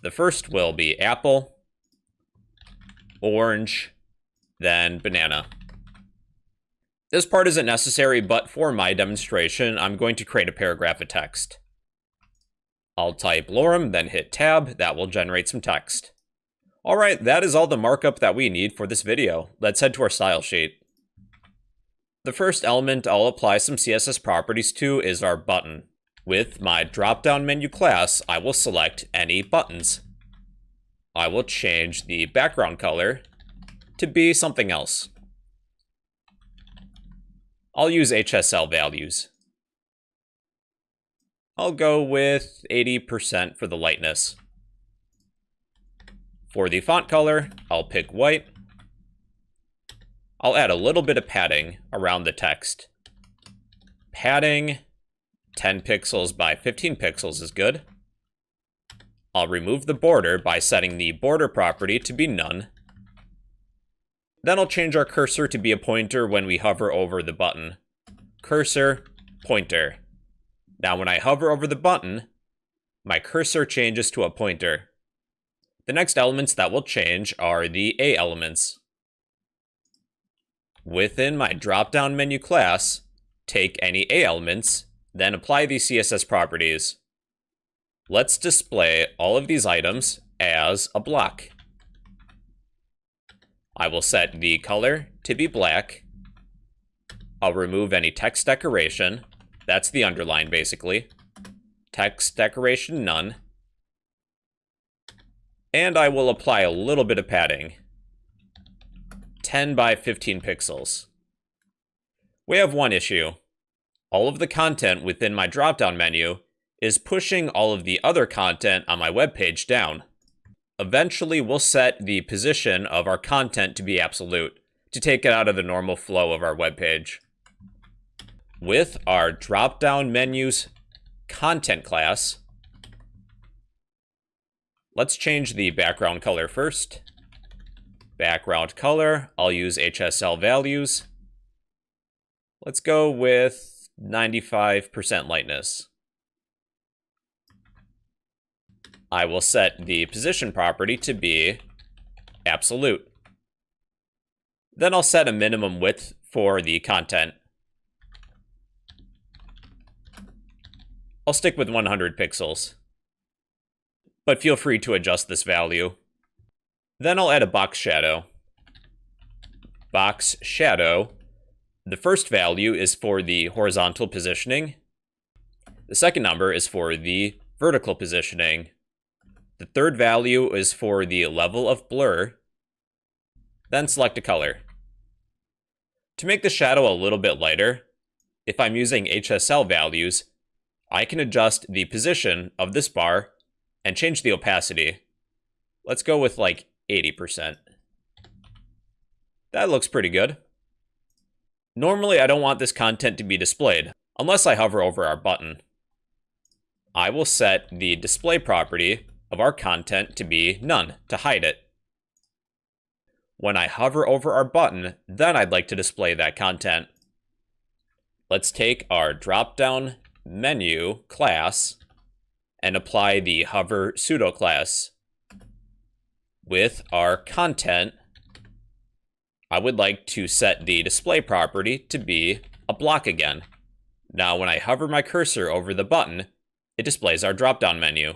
The first will be apple, orange, then banana. This part isn't necessary, but for my demonstration, I'm going to create a paragraph of text. I'll type lorem, then hit tab. That will generate some text. Alright, that is all the markup that we need for this video. Let's head to our style sheet. The first element I'll apply some CSS properties to is our button. With my drop-down menu class, I will select any buttons. I will change the background color to be something else. I'll use HSL values. I'll go with 80% for the lightness. For the font color, I'll pick white. I'll add a little bit of padding around the text. Padding, 10 pixels by 15 pixels is good. I'll remove the border by setting the border property to be none. Then I'll change our cursor to be a pointer when we hover over the button. Cursor, pointer. Now when I hover over the button, my cursor changes to a pointer. The next elements that will change are the A elements. Within my drop-down menu class, take any A elements, then apply the CSS properties. Let's display all of these items as a block. I will set the color to be black. I'll remove any text decoration. That's the underline, basically. Text decoration, none. And I will apply a little bit of padding. 10 by 15 pixels. We have one issue. All of the content within my drop-down menu is pushing all of the other content on my web page down. Eventually, we'll set the position of our content to be absolute to take it out of the normal flow of our web page. With our drop-down menu's content class, let's change the background color first. Background color, I'll use HSL values. Let's go with 95% lightness. I will set the position property to be absolute. Then I'll set a minimum width for the content. I'll stick with 100 pixels, but feel free to adjust this value. Then I'll add a box shadow. Box shadow. The first value is for the horizontal positioning. The second number is for the vertical positioning. The third value is for the level of blur. Then select a color. To make the shadow a little bit lighter, if I'm using HSL values, I can adjust the position of this bar and change the opacity. Let's go with like 80%. That looks pretty good. Normally, I don't want this content to be displayed, unless I hover over our button. I will set the display property of our content to be none, to hide it. When I hover over our button, then I'd like to display that content. Let's take our drop-down menu class and apply the hover pseudo class. With our content, I would like to set the display property to be a block again. Now, when I hover my cursor over the button, it displays our drop-down menu.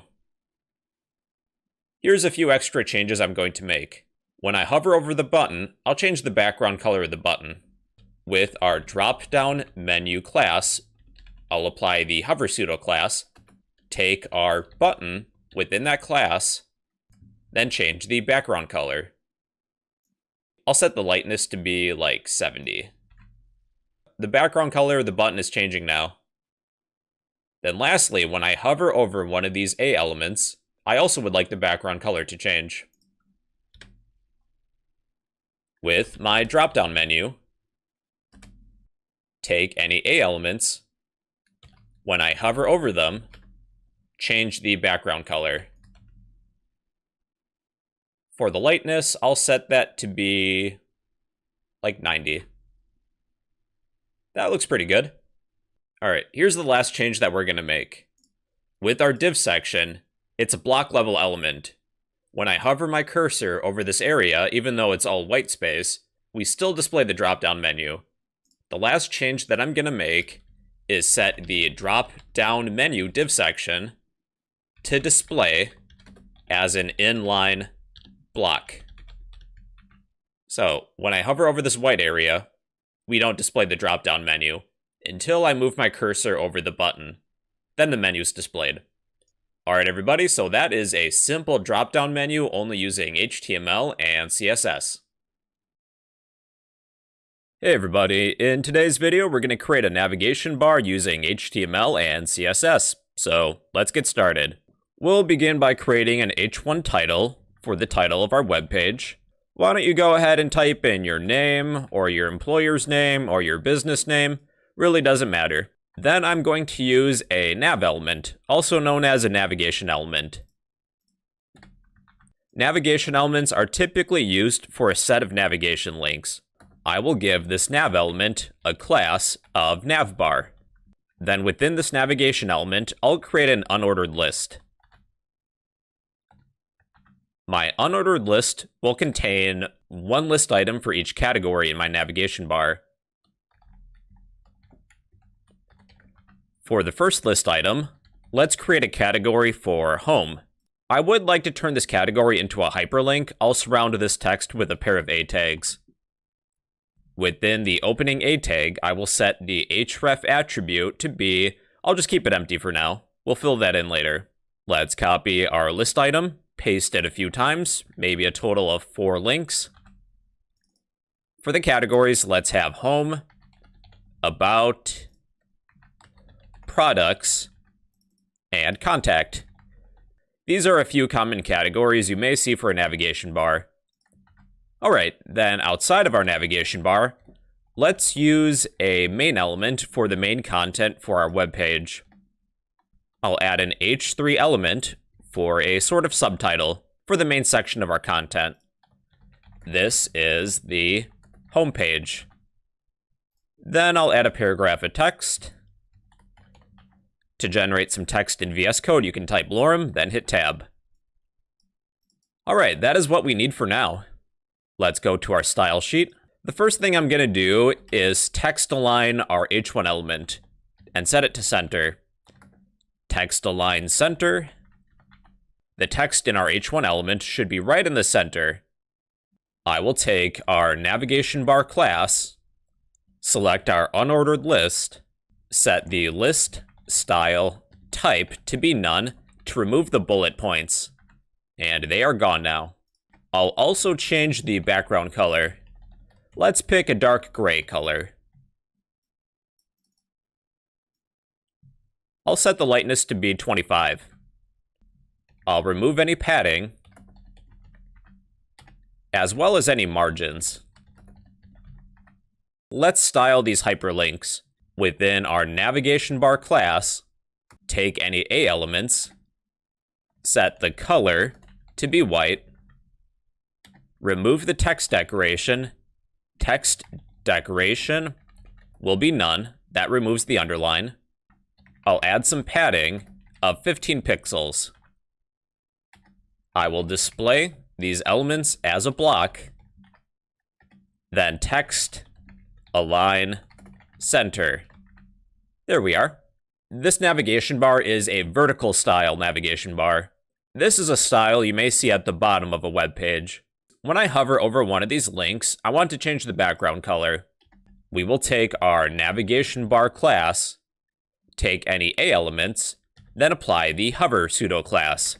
Here's a few extra changes I'm going to make. When I hover over the button, I'll change the background color of the button. With our drop-down menu class, I'll apply the hover pseudo class, take our button within that class, then change the background color. I'll set the lightness to be like 70. The background color of the button is changing now. Then lastly, when I hover over one of these A elements, I also would like the background color to change. With my drop-down menu, take any A elements. When I hover over them, change the background color. For the lightness, I'll set that to be like 90. That looks pretty good. All right, here's the last change that we're going to make. With our div section, it's a block level element. When I hover my cursor over this area, even though it's all white space, we still display the drop-down menu. The last change that I'm going to make is set the drop-down menu div section to display as an inline block. So when I hover over this white area, we don't display the drop-down menu until I move my cursor over the button. Then the menu's displayed. All right, everybody, so that is a simple drop-down menu only using HTML and CSS. Hey everybody, in today's video we're going to create a navigation bar using HTML and CSS. So let's get started. We'll begin by creating an H1 title for the title of our web page. Why don't you go ahead and type in your name or your employer's name or your business name, really doesn't matter. Then I'm going to use a nav element, also known as a navigation element. Navigation elements are typically used for a set of navigation links. I will give this nav element a class of navbar. Then within this navigation element, I'll create an unordered list. My unordered list will contain one list item for each category in my navigation bar. For the first list item, let's create a category for home. I would like to turn this category into a hyperlink. I'll surround this text with a pair of A tags. Within the opening A tag, I will set the href attribute to be, I'll just keep it empty for now. We'll fill that in later. Let's copy our list item, paste it a few times, maybe a total of 4 links. For the categories, let's have home, about, products, and contact. These are a few common categories you may see for a navigation bar. Alright, then outside of our navigation bar, let's use a main element for the main content for our web page. I'll add an H3 element for a sort of subtitle for the main section of our content. This is the home page. Then I'll add a paragraph of text. To generate some text in VS Code, you can type lorem, then hit tab. Alright, that is what we need for now. Let's go to our style sheet. The first thing I'm going to do is text align our H1 element and set it to center. Text align center. The text in our H1 element should be right in the center. I will take our navigation bar class, select our unordered list, set the list style type to be none to remove the bullet points, and they are gone now. I'll also change the background color. Let's pick a dark gray color. I'll set the lightness to be 25. I'll remove any padding, as well as any margins. Let's style these hyperlinks. Within our navigation bar class, take any A elements, set the color to be white, remove the text decoration. Text decoration will be none. That removes the underline. I'll add some padding of 15 pixels. I will display these elements as a block. Then text, align, center. There we are. This navigation bar is a vertical style navigation bar. This is a style you may see at the bottom of a web page. When I hover over one of these links, I want to change the background color. We will take our navigation bar class, take any A elements, then apply the hover pseudo class.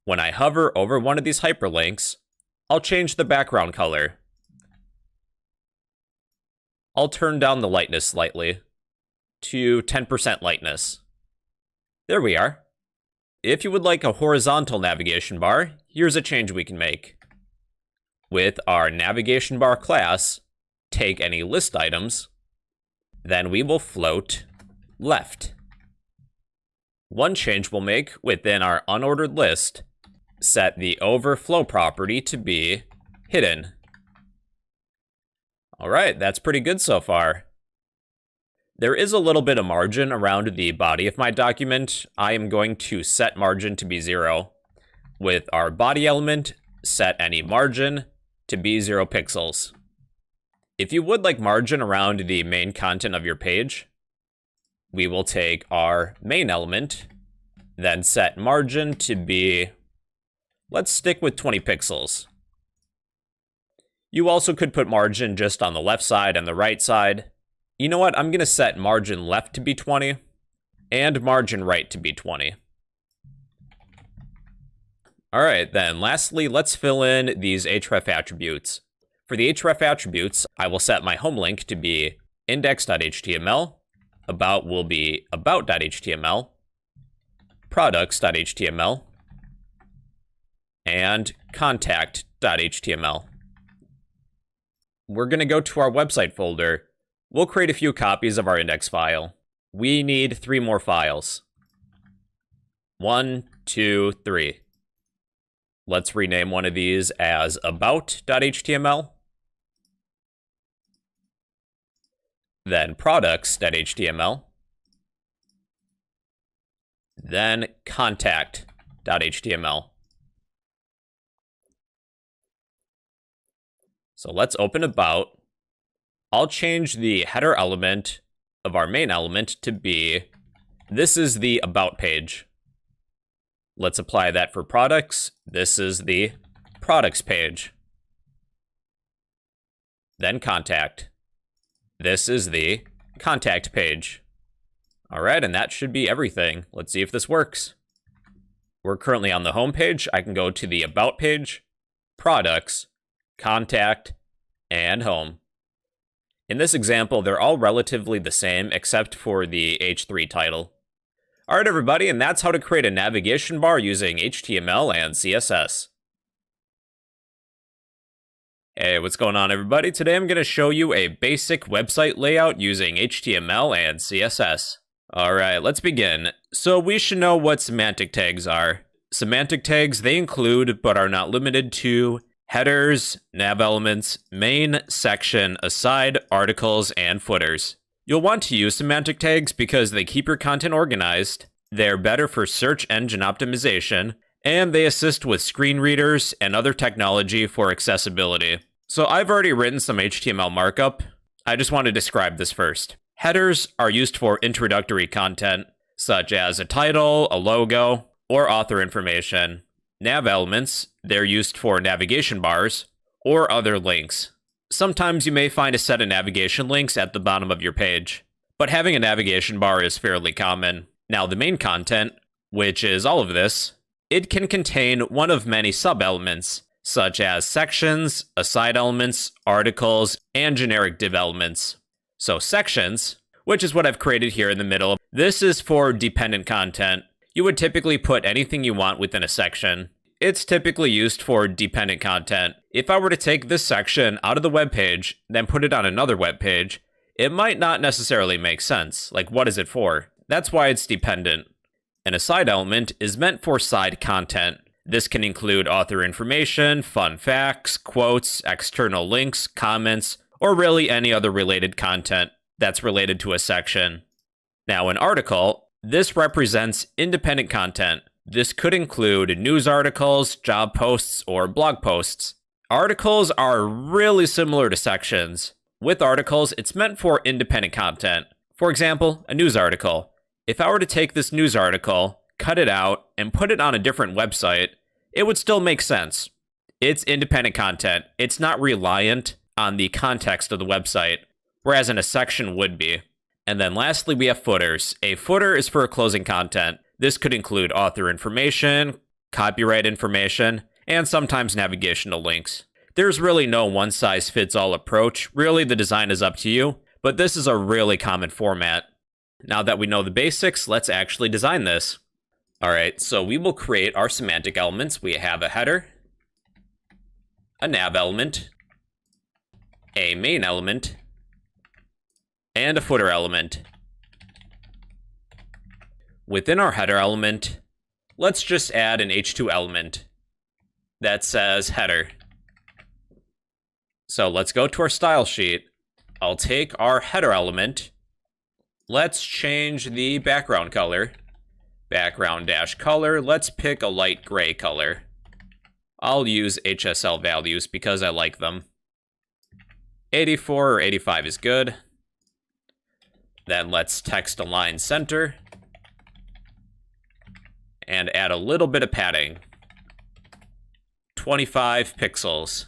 When I hover over one of these hyperlinks, I'll change the background color. I'll turn down the lightness slightly to 10% lightness. There we are. If you would like a horizontal navigation bar, here's a change we can make. With our navigation bar class, take any list items, then we will float left. One change we'll make within our unordered list, set the overflow property to be hidden. Alright, that's pretty good so far. There is a little bit of margin around the body of my document. I am going to set margin to be 0. With our body element, set any margin to be 0 pixels. If you would like margin around the main content of your page, we will take our main element, then set margin to be, let's stick with 20 pixels. You also could put margin just on the left side and the right side. You know what, I'm going to set margin left to be 20, and margin right to be 20. Alright, then lastly, let's fill in these href attributes. For the href attributes, I will set my home link to be index.html, about will be about.html, products.html, and contact.html. We're going to go to our website folder. We'll create a few copies of our index file. We need 3 more files. 1, 2, 3. Let's rename one of these as about.html, then products.html, then contact.html. So let's open about. I'll change the header element of our main element to be, this is the about page. Let's apply that for products. This is the products page. Then contact. This is the contact page. All right, and that should be everything. Let's see if this works. We're currently on the home page. I can go to the about page, products, contact, and home. In this example, they're all relatively the same except for the H3 title. Alright everybody, and that's how to create a navigation bar using HTML and CSS. Hey, what's going on everybody? Today I'm going to show you a basic website layout using HTML and CSS. Alright, let's begin. So we should know what semantic tags are. Semantic tags, they include, but are not limited to, headers, nav elements, main, section, aside, articles, and footers. You'll want to use semantic tags because they keep your content organized, they're better for search engine optimization, and they assist with screen readers and other technology for accessibility. So I've already written some HTML markup. I just want to describe this first. Headers are used for introductory content, such as a title, a logo, or author information. Nav elements, they're used for navigation bars or other links. Sometimes you may find a set of navigation links at the bottom of your page, but having a navigation bar is fairly common. Now, the main content, which is all of this, it can contain one of many sub-elements, such as sections, aside elements, articles, and generic div elements. So sections, which is what I've created here in the middle, this is for dependent content. You would typically put anything you want within a section. It's typically used for dependent content. If I were to take this section out of the web page, then put it on another web page, it might not necessarily make sense. Like, what is it for? That's why it's dependent. An aside element is meant for side content. This can include author information, fun facts, quotes, external links, comments, or really any other related content that's related to a section. Now, an article, this represents independent content. This could include news articles, job posts, or blog posts. Articles are really similar to sections. With articles, it's meant for independent content. For example, a news article. If I were to take this news article, cut it out, and put it on a different website, it would still make sense. It's independent content. It's not reliant on the context of the website, whereas in a section would be. And then lastly, we have footers. A footer is for closing content. This could include author information, copyright information, and sometimes navigational links. There's really no one-size-fits-all approach. Really, the design is up to you, but this is a really common format. Now that we know the basics, let's actually design this. All right, so we will create our semantic elements. We have a header, a nav element, a main element, and a footer element. Within our header element, let's just add an h2 element that says header. So let's go to our style sheet. I'll take our header element. Let's change the background color. Background-color, let's pick a light gray color. I'll use HSL values because I like them. 84 or 85 is good. Then let's text align center. And add a little bit of padding. 25 pixels.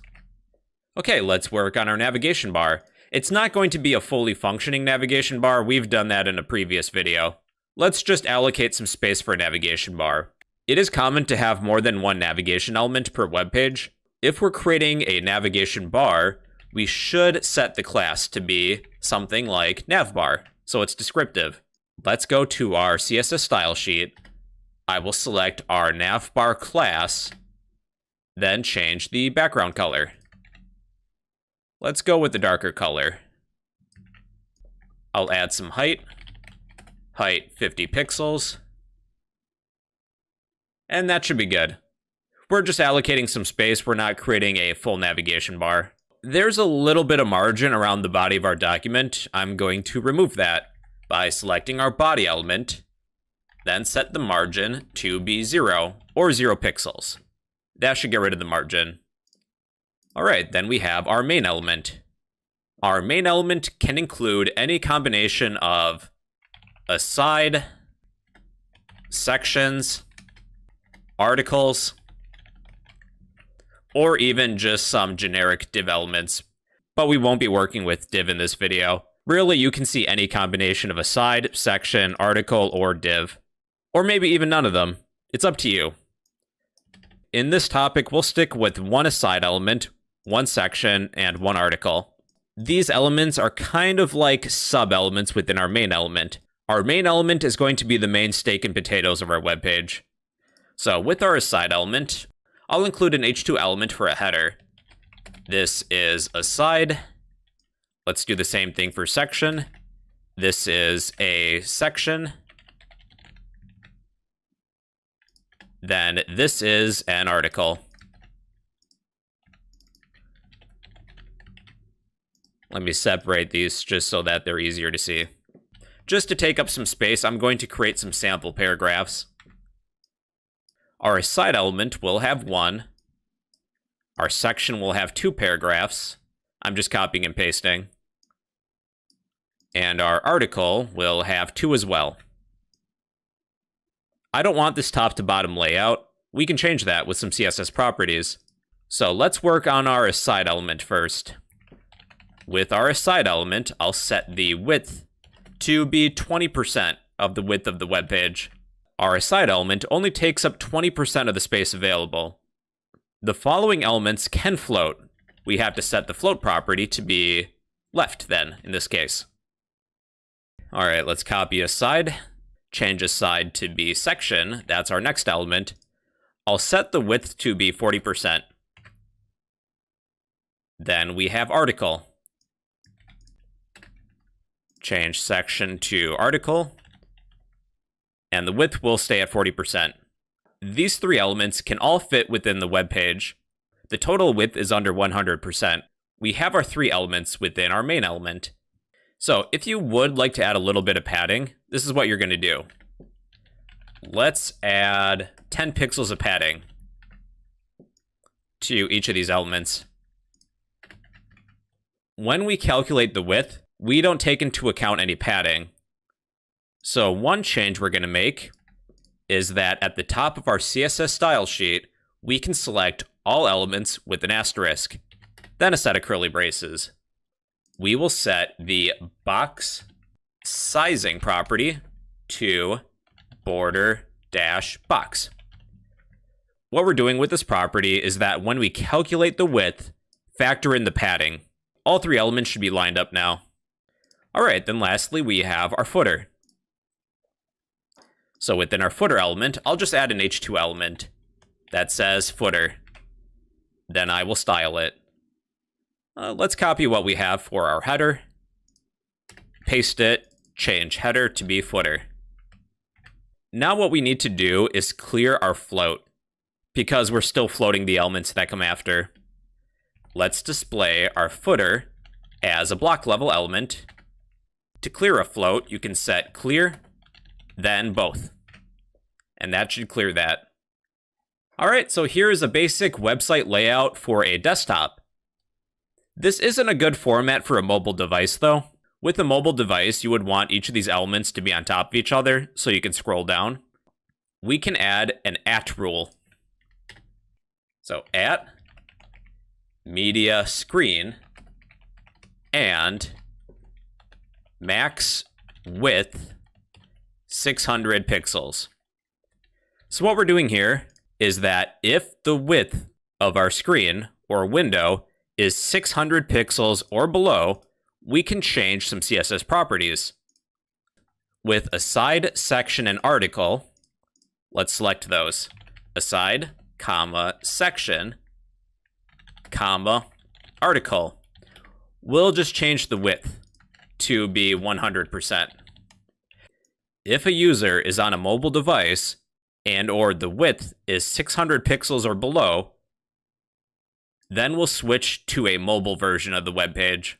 Okay, let's work on our navigation bar. It's not going to be a fully functioning navigation bar. We've done that in a previous video. Let's just allocate some space for a navigation bar. It is common to have more than one navigation element per web page. If we're creating a navigation bar, we should set the class to be something like navbar, so it's descriptive. Let's go to our CSS style sheet. I will select our navbar class, then change the background color. Let's go with the darker color. I'll add some height. Height 50 pixels. And that should be good. We're just allocating some space. We're not creating a full navigation bar. There's a little bit of margin around the body of our document. I'm going to remove that by selecting our body element. Then set the margin to be 0 or 0 pixels. That should get rid of the margin. All right, then we have our main element. Our main element can include any combination of aside, sections, articles, or even just some generic div elements. But we won't be working with div in this video. Really, you can see any combination of aside, section, article, or div. Or maybe even none of them. It's up to you. In this topic, we'll stick with one aside element, one section, and one article. These elements are kind of like sub-elements within our main element. Our main element is going to be the main steak and potatoes of our web page. So with our aside element, I'll include an h2 element for a header. This is aside. Let's do the same thing for section. This is a section. Then this is an article. Let me separate these just so that they're easier to see. Just to take up some space, I'm going to create some sample paragraphs. Our aside element will have 1. Our section will have 2 paragraphs. I'm just copying and pasting. And our article will have 2 as well. I don't want this top to bottom layout. We can change that with some CSS properties. So let's work on our aside element first. With our aside element, I'll set the width to be 20% of the width of the web page. Our aside element only takes up 20% of the space available. The following elements can float. We have to set the float property to be left then, in this case. All right, let's copy aside. Change aside to be section. That's our next element. I'll set the width to be 40%. Then we have article. Change section to article. And the width will stay at 40%. These 3 elements can all fit within the web page. The total width is under 100%. We have our 3 elements within our main element. So if you would like to add a little bit of padding, this is what you're going to do. Let's add 10 pixels of padding to each of these elements. When we calculate the width, we don't take into account any padding. So one change we're going to make is that at the top of our CSS style sheet, we can select all elements with an asterisk, then a set of curly braces. We will set the box sizing property to border-box. What we're doing with this property is that when we calculate the width, factor in the padding. All 3 elements should be lined up now. All right, then lastly, we have our footer. So within our footer element, I'll just add an h2 element that says footer. Then I will style it. Let's copy what we have for our header, paste it, change header to be footer. Now what we need to do is clear our float, because we're still floating the elements that come after. Let's display our footer as a block level element. To clear a float, you can set clear, then both. And that should clear that. All right, so here is a basic website layout for a desktop. This isn't a good format for a mobile device, though. With a mobile device, you would want each of these elements to be on top of each other so you can scroll down. We can add an at rule. So at media screen and max width 600 pixels. So what we're doing here is that if the width of our screen or window is 600 pixels or below, we can change some CSS properties. With aside, section, and article, let's select those. Aside, comma, section, comma, article. We'll just change the width to be 100%. If a user is on a mobile device and or the width is 600 pixels or below, then we'll switch to a mobile version of the web page.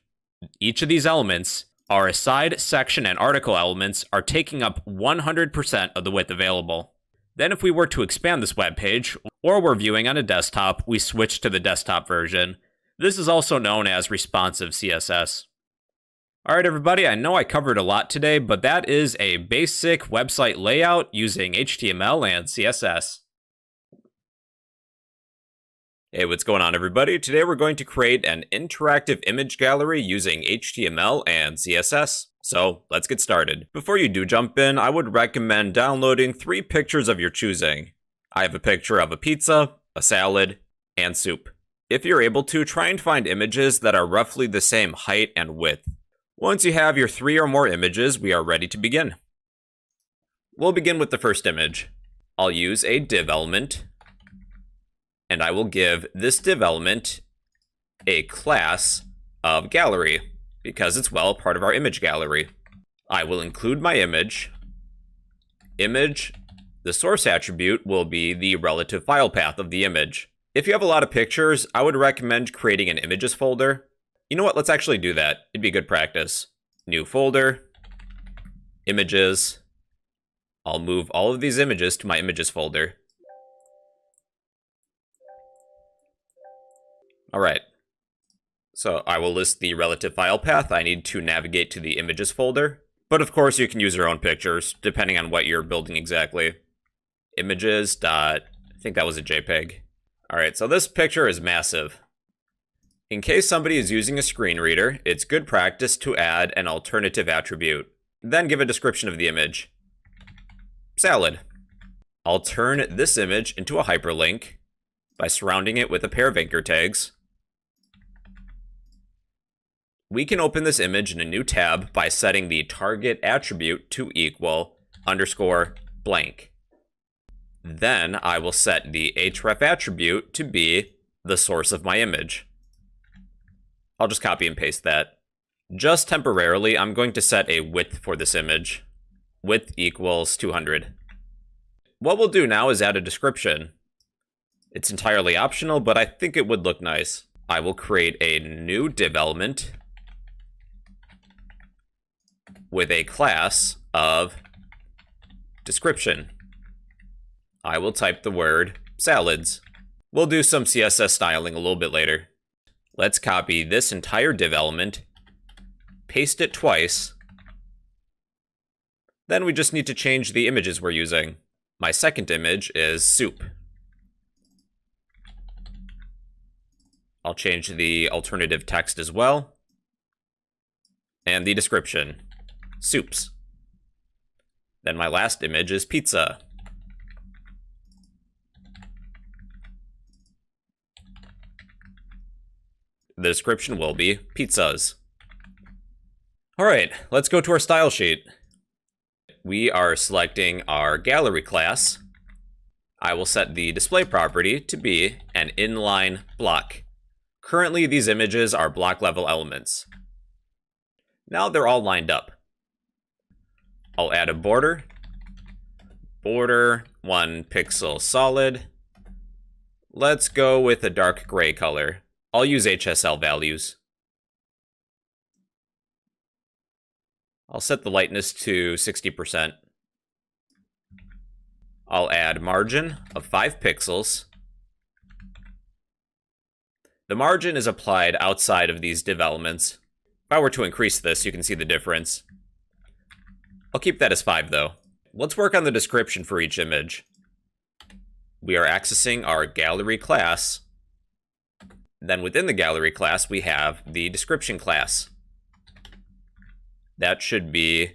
Each of these elements, our aside, section, and article elements, are taking up 100% of the width available. Then if we were to expand this web page, or we're viewing on a desktop, we switch to the desktop version. This is also known as responsive CSS. All right, everybody, I know I covered a lot today, but that is a basic website layout using HTML and CSS. Hey, what's going on, everybody? Today we're going to create an interactive image gallery using HTML and CSS. So let's get started. Before you do jump in, I would recommend downloading 3 pictures of your choosing. I have a picture of a pizza, a salad, and soup. If you're able to, try and find images that are roughly the same height and width. Once you have your 3 or more images, we are ready to begin. We'll begin with the first image. I'll use a div element, and I will give this div element a class of gallery, because it's, well, part of our image gallery. I will include my image. Image, the source attribute will be the relative file path of the image. If you have a lot of pictures, I would recommend creating an images folder. You know what, let's actually do that. It'd be good practice. New folder, images. I'll move all of these images to my images folder. All right. So I will list the relative file path I need to navigate to the images folder. But of course, you can use your own pictures, depending on what you're building exactly. Images dot, I think that was a JPEG. All right, so this picture is massive. In case somebody is using a screen reader, it's good practice to add an alternative attribute. Then give a description of the image. Salad. I'll turn this image into a hyperlink by surrounding it with a pair of anchor tags. We can open this image in a new tab by setting the target attribute to equal underscore blank. Then I will set the href attribute to be the source of my image. I'll just copy and paste that. Just temporarily, I'm going to set a width for this image. Width equals 200. What we'll do now is add a description. It's entirely optional, but I think it would look nice. I will create a new div element with a class of description. I will type the word salads. We'll do some CSS styling a little bit later. Let's copy this entire div element, paste it twice. Then we just need to change the images we're using. My second image is soup. I'll change the alternative text as well. And the description, soups. Then my last image is pizza. The description will be pizzas. All right, let's go to our style sheet. We are selecting our gallery class. I will set the display property to be an inline block. Currently, these images are block level elements. Now they're all lined up. I'll add a border. Border 1 pixel solid. Let's go with a dark gray color. I'll use HSL values. I'll set the lightness to 60%. I'll add margin of 5 pixels. The margin is applied outside of these div elements. If I were to increase this, you can see the difference. I'll keep that as 5 though. Let's work on the description for each image. We are accessing our gallery class. Then within the gallery class, we have the description class. That should be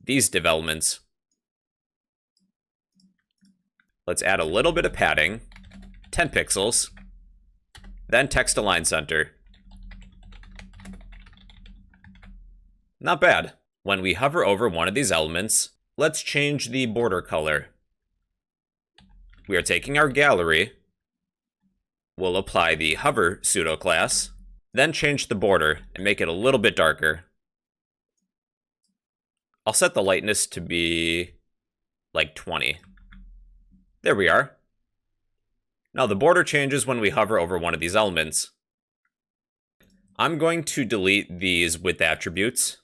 these div elements. Let's add a little bit of padding, 10 pixels, then text align center. Not bad. When we hover over one of these elements, let's change the border color. We are taking our gallery. We'll apply the hover pseudo class, then change the border and make it a little bit darker. I'll set the lightness to be like 20. There we are. Now the border changes when we hover over one of these elements. I'm going to delete these width attributes.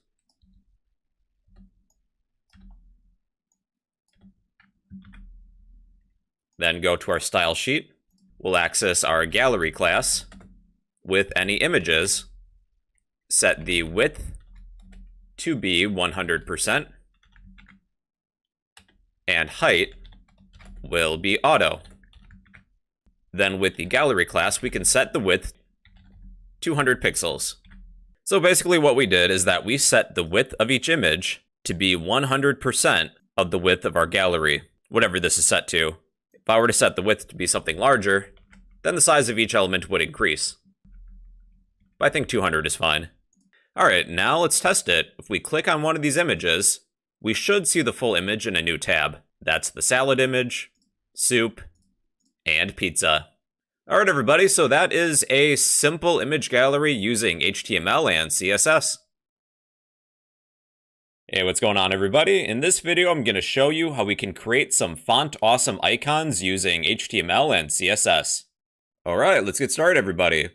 Then go to our style sheet. We'll access our gallery class. With any images, set the width to be 100%, and height will be auto. Then with the gallery class, we can set the width 200 pixels. So basically what we did is that we set the width of each image to be 100% of the width of our gallery, whatever this is set to. If I were to set the width to be something larger, then the size of each element would increase. But I think 200 is fine. All right, now let's test it. If we click on one of these images, we should see the full image in a new tab. That's the salad image, soup, and pizza. All right, everybody, so that is a simple image gallery using HTML and CSS. Hey, what's going on, everybody? In this video, I'm going to show you how we can create some font awesome icons using HTML and CSS. All right, let's get started, everybody.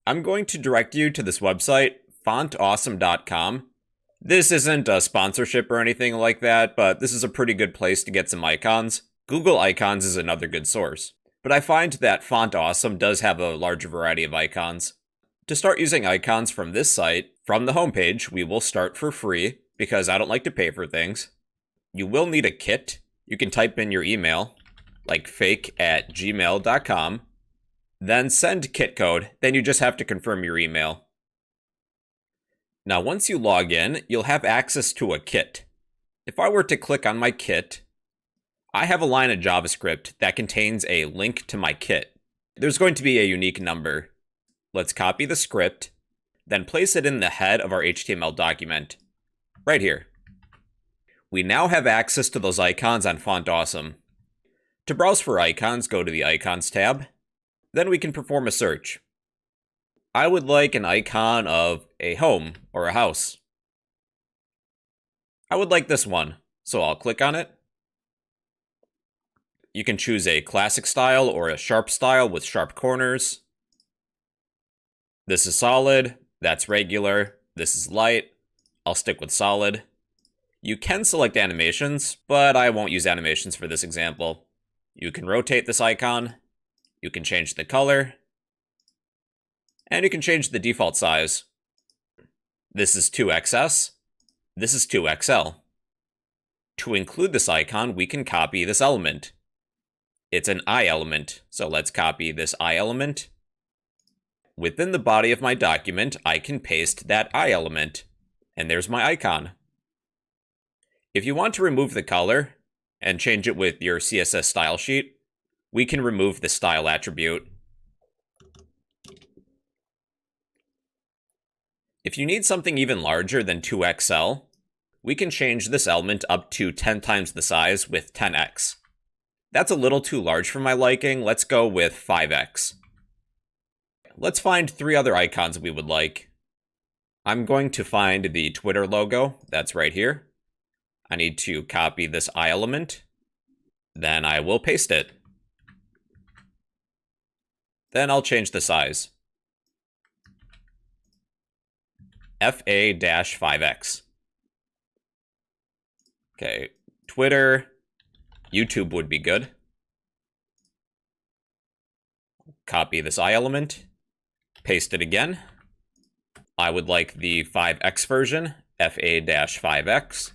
I'm going to direct you to this website, fontawesome.com. This isn't a sponsorship or anything like that, but this is a pretty good place to get some icons. Google Icons is another good source. but I find that Font Awesome does have a larger variety of icons. To start using icons from this site, from the homepage, we will start for free, because I don't like to pay for things. You will need a kit. You can type in your email, like fake@gmail.com, then send kit code, then you just have to confirm your email. Now, once you log in, you'll have access to a kit. If I were to click on my kit, I have a line of JavaScript that contains a link to my kit. There's going to be a unique number. Let's copy the script, then place it in the head of our HTML document, right here. We now have access to those icons on Font Awesome. To browse for icons, go to the Icons tab. Then we can perform a search. I would like an icon of a home or a house. I would like this one, so I'll click on it. You can choose a classic style or a sharp style with sharp corners. This is solid, that's regular, this is light. I'll stick with solid. You can select animations, but I won't use animations for this example. You can rotate this icon, you can change the color, and you can change the default size. This is 2XS, this is 2XL. To include this icon, we can copy this element. It's an I element, so let's copy this I element. Within the body of my document, I can paste that I element, and there's my icon. If you want to remove the color and change it with your CSS style sheet, we can remove the style attribute. If you need something even larger than 2XL, we can change this element up to 10 times the size with 10x. That's a little too large for my liking. Let's go with 5x. Let's find 3 other icons we would like. I'm going to find the Twitter logo. That's right here. I need to copy this I element. Then I will paste it. Then I'll change the size. FA-5x. Okay, Twitter, YouTube would be good. Copy this I element, paste it again. I would like the 5x version, FA-5x.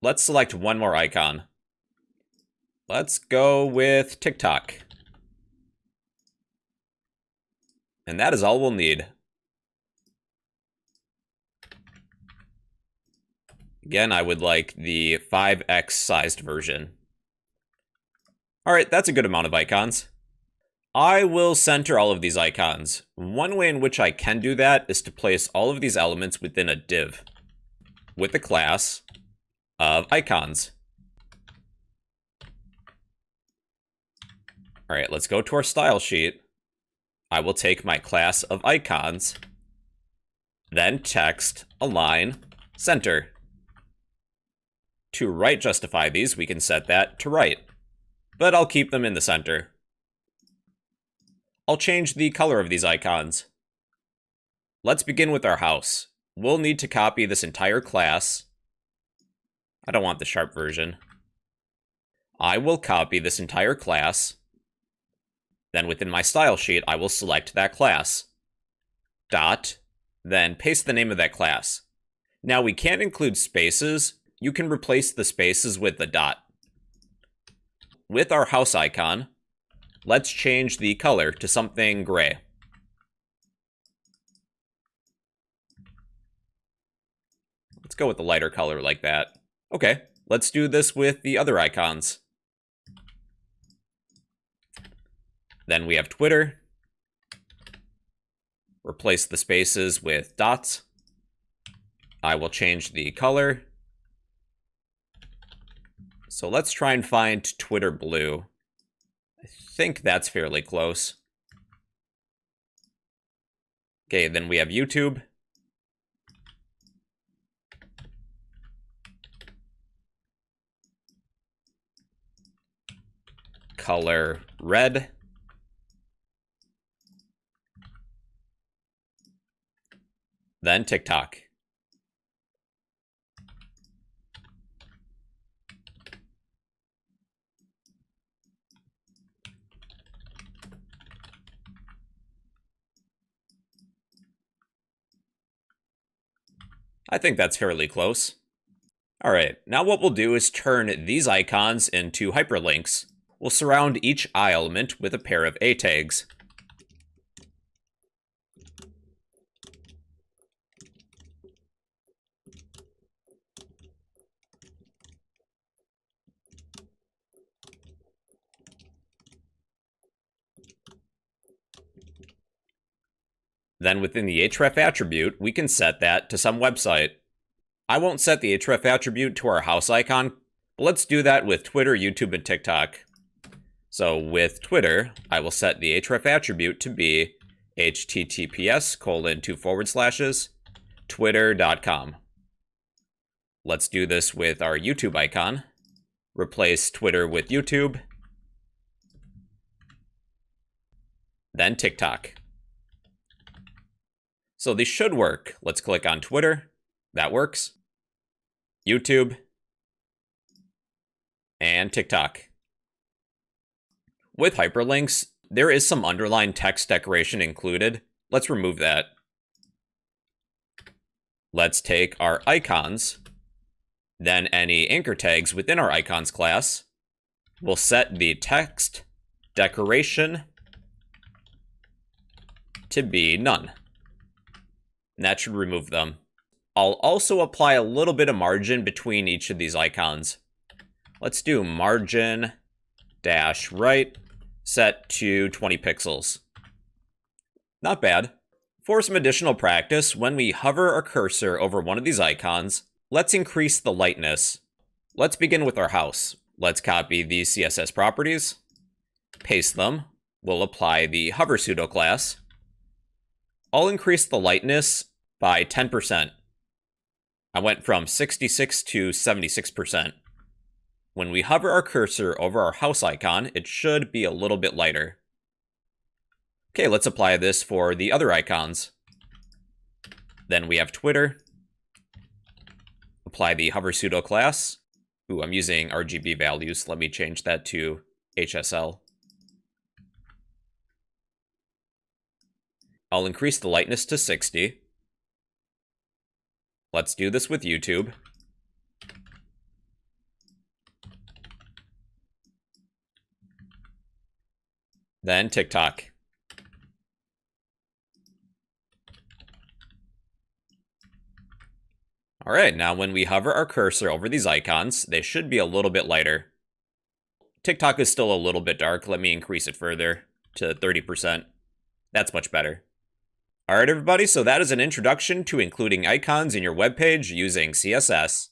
Let's select one more icon. Let's go with TikTok. And that is all we'll need. Again, I would like the 5x sized version. Alright, that's a good amount of icons. I will center all of these icons. One way in which I can do that is to place all of these elements within a div with the class of icons. Alright, let's go to our style sheet. I will take my class of icons, then text, align, center. To right justify these, we can set that to right, but I'll keep them in the center. I'll change the color of these icons. Let's begin with our house. We'll need to copy this entire class. I don't want the sharp version. I will copy this entire class. Then within my style sheet, I will select that class. Dot, then paste the name of that class. Now we can't include spaces. You can replace the spaces with the dot. With our house icon, let's change the color to something gray. Let's go with the lighter color like that. Okay, let's do this with the other icons. Then we have Twitter. Replace the spaces with dots. I will change the color. So let's try and find Twitter blue. I think that's fairly close. Okay, then we have YouTube. Color red. Then TikTok. I think that's fairly close. Alright, now what we'll do is turn these icons into hyperlinks. We'll surround each I element with a pair of A tags. Then within the href attribute, we can set that to some website. I won't set the href attribute to our house icon, but let's do that with Twitter, YouTube, and TikTok. So with Twitter, I will set the href attribute to be https://twitter.com. Let's do this with our YouTube icon. Replace Twitter with YouTube. Then TikTok. So these should work. Let's click on Twitter. That works. YouTube. And TikTok. With hyperlinks, there is some underlined text decoration included. Let's remove that. Let's take our icons, then any anchor tags within our icons class. We'll set the text decoration to be none. And that should remove them. I'll also apply a little bit of margin between each of these icons. Let's do margin dash right, set to 20 pixels. Not bad. For some additional practice, when we hover our cursor over one of these icons, let's increase the lightness. Let's begin with our house. Let's copy these CSS properties, paste them. We'll apply the hover pseudo class. I'll increase the lightness by 10%. I went from 66 to 76%. When we hover our cursor over our house icon, it should be a little bit lighter. Okay, let's apply this for the other icons. Then we have Twitter. Apply the hover pseudo class. Ooh, I'm using RGB values. Let me change that to HSL. I'll increase the lightness to 60. Let's do this with YouTube. Then TikTok. Alright, now when we hover our cursor over these icons, they should be a little bit lighter. TikTok is still a little bit dark. Let me increase it further to 30%. That's much better. Alright everybody, so that is an introduction to including icons in your web page using CSS.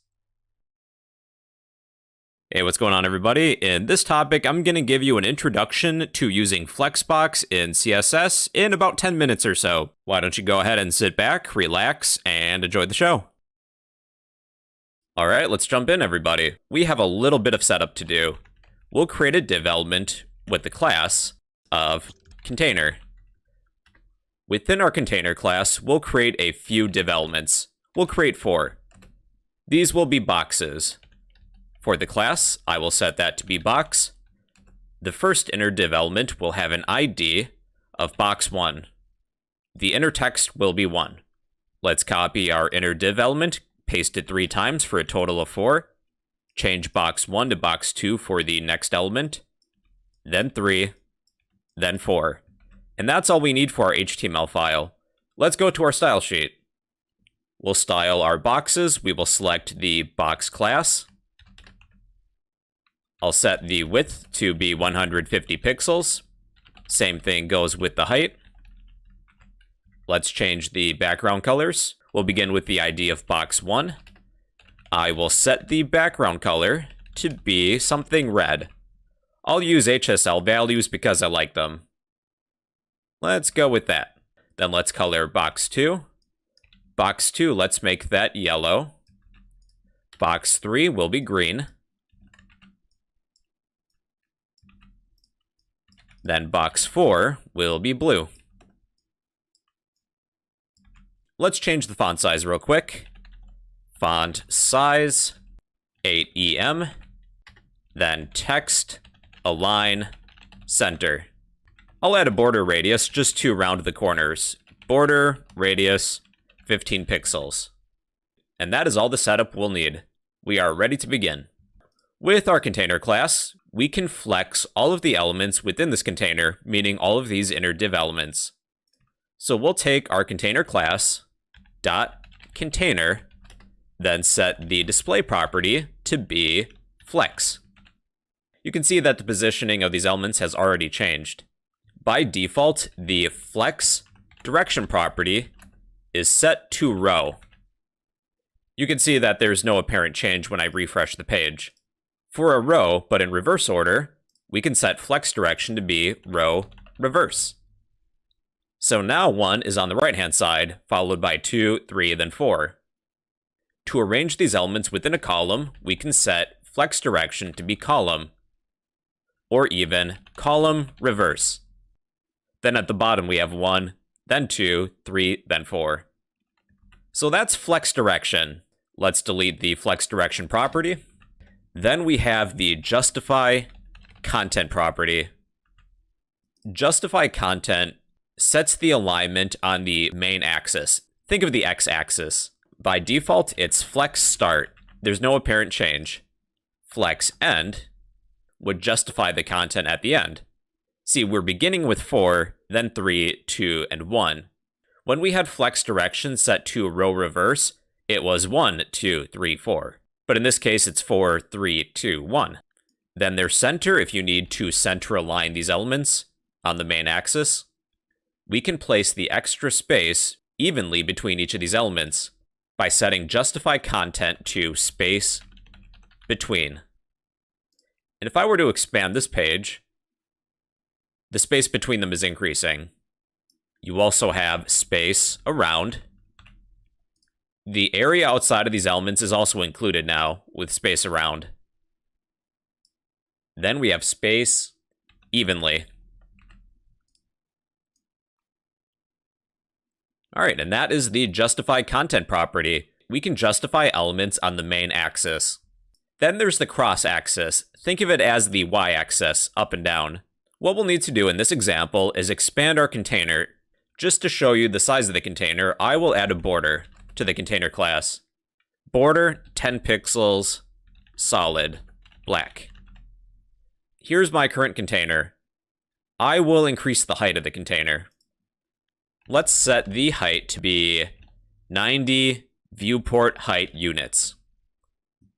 Hey, what's going on everybody? In this topic, I'm going to give you an introduction to using Flexbox in CSS in about 10 minutes or so. Why don't you go ahead and sit back, relax, and enjoy the show. Alright, let's jump in everybody. We have a little bit of setup to do. We'll create a div element with the class of container. Within our container class, we'll create a few div elements. We'll create 4. These will be boxes. For the class, I will set that to be box. The first inner div element will have an ID of box1. The inner text will be 1. Let's copy our inner div element, paste it 3 times for a total of 4. Change box1 to box2 for the next element. Then 3. Then 4. And that's all we need for our HTML file. Let's go to our style sheet. We'll style our boxes. We will select the box class. I'll set the width to be 150 pixels. Same thing goes with the height. Let's change the background colors. We'll begin with the ID of box1. I will set the background color to be something red. I'll use HSL values because I like them. Let's go with that. Then let's color box 2. Box 2, let's make that yellow. Box 3 will be green. Then box 4 will be blue. Let's change the font size real quick. Font size 8 EM. Then text, align, center. I'll add a border radius just to round the corners. Border radius 15 pixels. And that is all the setup we'll need. We are ready to begin. With our container class, we can flex all of the elements within this container, meaning all of these inner div elements. So we'll take our container class dot container, then set the display property to be flex. You can see that the positioning of these elements has already changed. By default, the flex direction property is set to row. You can see that there's no apparent change when I refresh the page. For a row, but in reverse order, we can set flex direction to be row reverse. So now 1 is on the right-hand side, followed by 2, 3, then 4. To arrange these elements within a column, we can set flex direction to be column, or even column reverse. Then at the bottom we have 1, then 2, 3, then 4. So that's flex direction. Let's delete the flex direction property. Then we have the justify content property. Justify content sets the alignment on the main axis. Think of the x-axis. By default, it's flex start. There's no apparent change. Flex end would justify the content at the end. See, we're beginning with 4, then 3, 2, and 1. When we had flex direction set to row reverse, it was 1, 2, 3, 4. But in this case, it's 4, 3, 2, 1. Then their center, if you need to center align these elements on the main axis, we can place the extra space evenly between each of these elements by setting justify content to space between. And if I were to expand this page, the space between them is increasing. You also have space around. The area outside of these elements is also included now with space around. Then we have space evenly. All right, and that is the justify content property. We can justify elements on the main axis. Then there's the cross axis. Think of it as the y-axis, up and down. What we'll need to do in this example is expand our container. Just to show you the size of the container, I will add a border to the container class. Border 10 pixels, solid, black. Here's my current container. I will increase the height of the container. Let's set the height to be 90 viewport height units.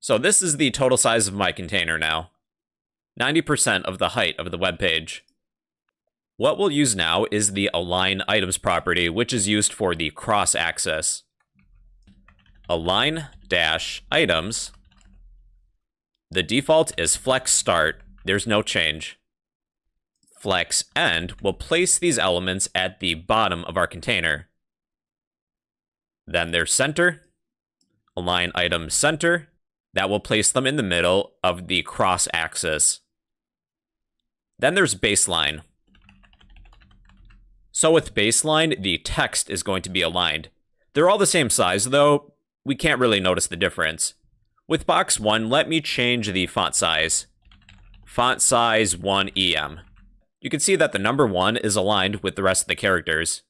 So this is the total size of my container now. 90% of the height of the web page. What we'll use now is the align items property, which is used for the cross axis. Align dash items. The default is flex start. There's no change. Flex end will place these elements at the bottom of our container. Then there's center. Align item center. That will place them in the middle of the cross axis. Then there's baseline. So with baseline, the text is going to be aligned. They're all the same size, though we can't really notice the difference. With box 1, let me change the font size. Font size 1 EM. You can see that the number 1 is aligned with the rest of the characters.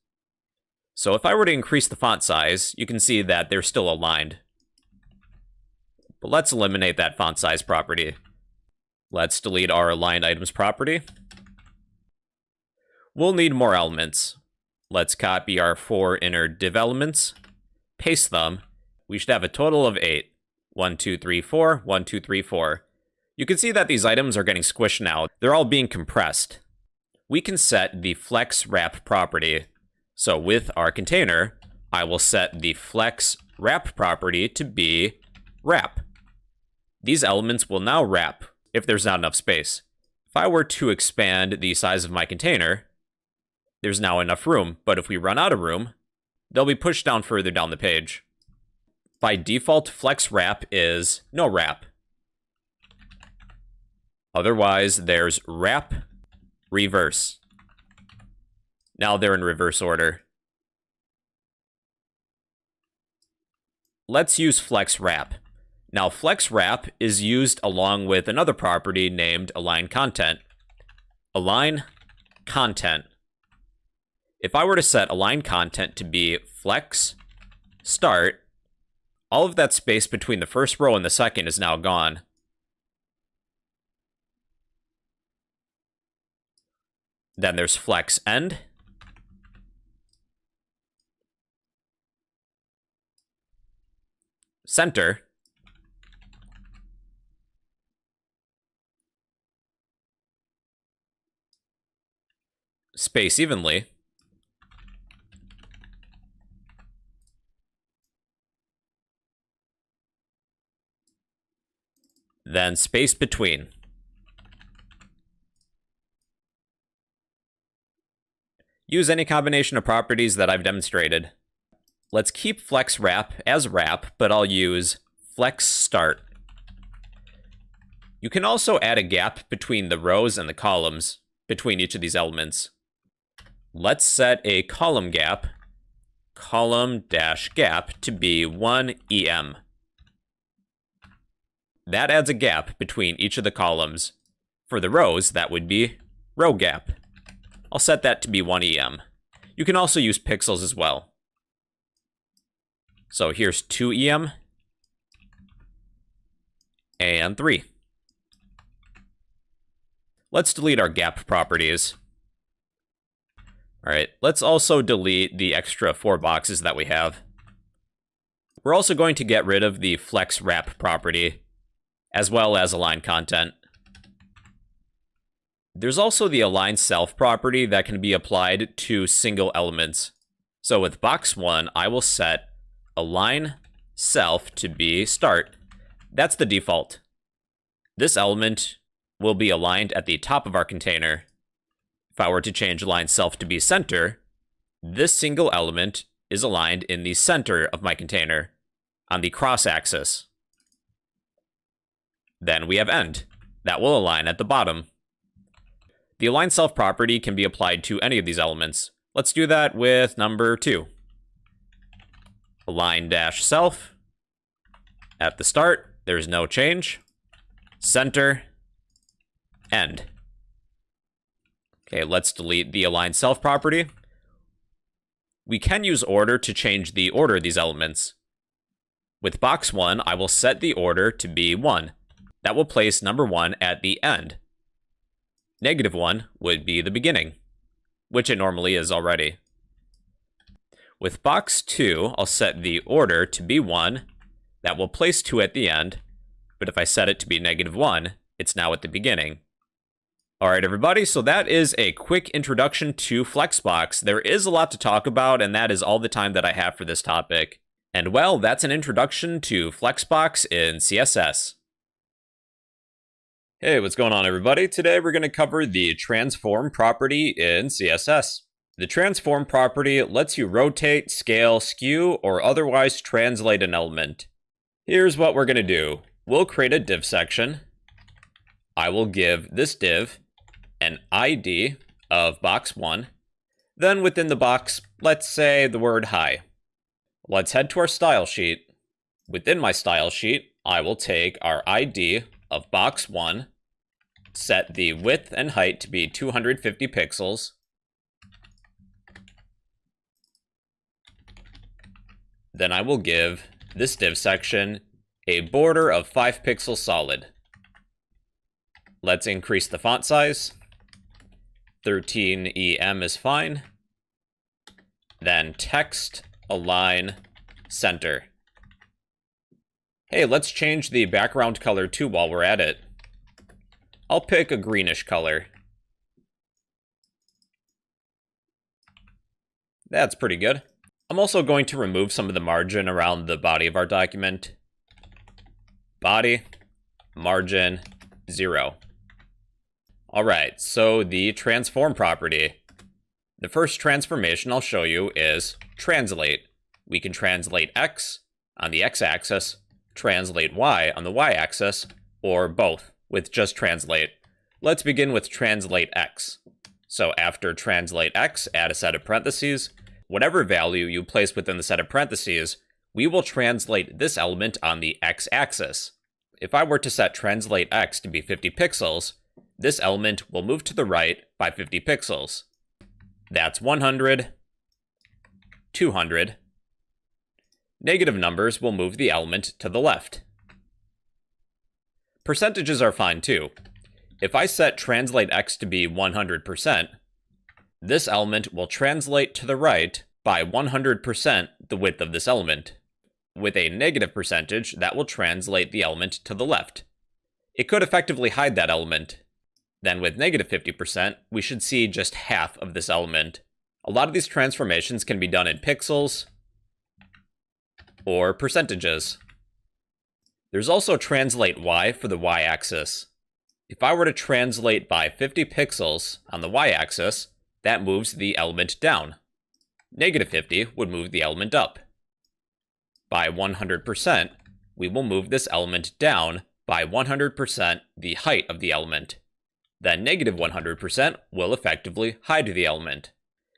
So if I were to increase the font size, you can see that they're still aligned. But let's eliminate that font size property. Let's delete our align items property. We'll need more elements. Let's copy our 4 inner div elements, paste them. We should have a total of 8. 1, 2, 3, 4, 1, 2, 3, 4. You can see that these items are getting squished now. They're all being compressed. We can set the flex wrap property. So with our container, I will set the flex wrap property to be wrap. These elements will now wrap if there's not enough space. If I were to expand the size of my container, there's now enough room, but if we run out of room, they'll be pushed down further down the page. By default, flex wrap is no wrap. Otherwise, there's wrap reverse. Now they're in reverse order. Let's use flex wrap. Now flex wrap is used along with another property named align content. Align content. If I were to set align content to be flex start, all of that space between the first row and the second is now gone. Then there's flex end. Center. Space evenly. Then space between. Use any combination of properties that I've demonstrated. Let's keep flex wrap as wrap, but I'll use flex start. You can also add a gap between the rows and the columns between each of these elements. Let's set a column gap, column-gap, to be 1 EM. That adds a gap between each of the columns. For the rows, that would be row gap. I'll set that to be 1 EM. You can also use pixels as well. So here's 2 EM and 3. Let's delete our gap properties. All right, let's also delete the extra 4 boxes that we have. We're also going to get rid of the flex wrap property, as well as align content. There's also the align self property that can be applied to single elements. So with box 1, I will set align self to be start. That's the default. This element will be aligned at the top of our container. If I were to change align self to be center, this single element is aligned in the center of my container, on the cross axis. Then we have end. That will align at the bottom. The align self property can be applied to any of these elements. Let's do that with number 2. Align dash self. At the start, there's no change. Center. End. Okay, let's delete the align self property. We can use order to change the order of these elements. With box 1, I will set the order to be 1. That will place number 1 at the end. -1 would be the beginning, which it normally is already. With box 2, I'll set the order to be 1. That will place 2 at the end, but if I set it to be -1, it's now at the beginning. All right, everybody, so that is a quick introduction to Flexbox. There is a lot to talk about, and that is all the time that I have for this topic. And well, that's an introduction to Flexbox in CSS. Hey, what's going on, everybody? Today we're going to cover the transform property in CSS. The transform property lets you rotate, scale, skew, or otherwise translate an element. Here's what we're going to do. We'll create a div section. I will give this div an ID of box 1. Then within the box, let's say the word hi. Let's head to our style sheet. Within my style sheet, I will take our ID of box 1, set the width and height to be 250 pixels, then I will give this div section a border of 5 pixels solid. Let's increase the font size. 13 EM is fine. Then text, align, center. Hey, let's change the background color too while we're at it. I'll pick a greenish color. That's pretty good. I'm also going to remove some of the margin around the body of our document. Body, margin, 0. All right, so the transform property. The first transformation I'll show you is translate. We can translate X on the X-axis, translate Y on the Y-axis, or both with just translate. Let's begin with translate X. So after translate X, add a set of parentheses. Whatever value you place within the set of parentheses, we will translate this element on the X-axis. If I were to set translate X to be 50 pixels, this element will move to the right by 50 pixels. That's 100, 200. Negative numbers will move the element to the left. Percentages are fine too. If I set translate x to be 100%, this element will translate to the right by 100% the width of this element. With a negative percentage, that will translate the element to the left. It could effectively hide that element. Then with negative 50%, we should see just half of this element. A lot of these transformations can be done in pixels or percentages. There's also translate y for the y-axis. If I were to translate by 50 pixels on the y-axis, that moves the element down. Negative 50 would move the element up. By 100%, we will move this element down by 100% the height of the element. Then negative 100% will effectively hide the element.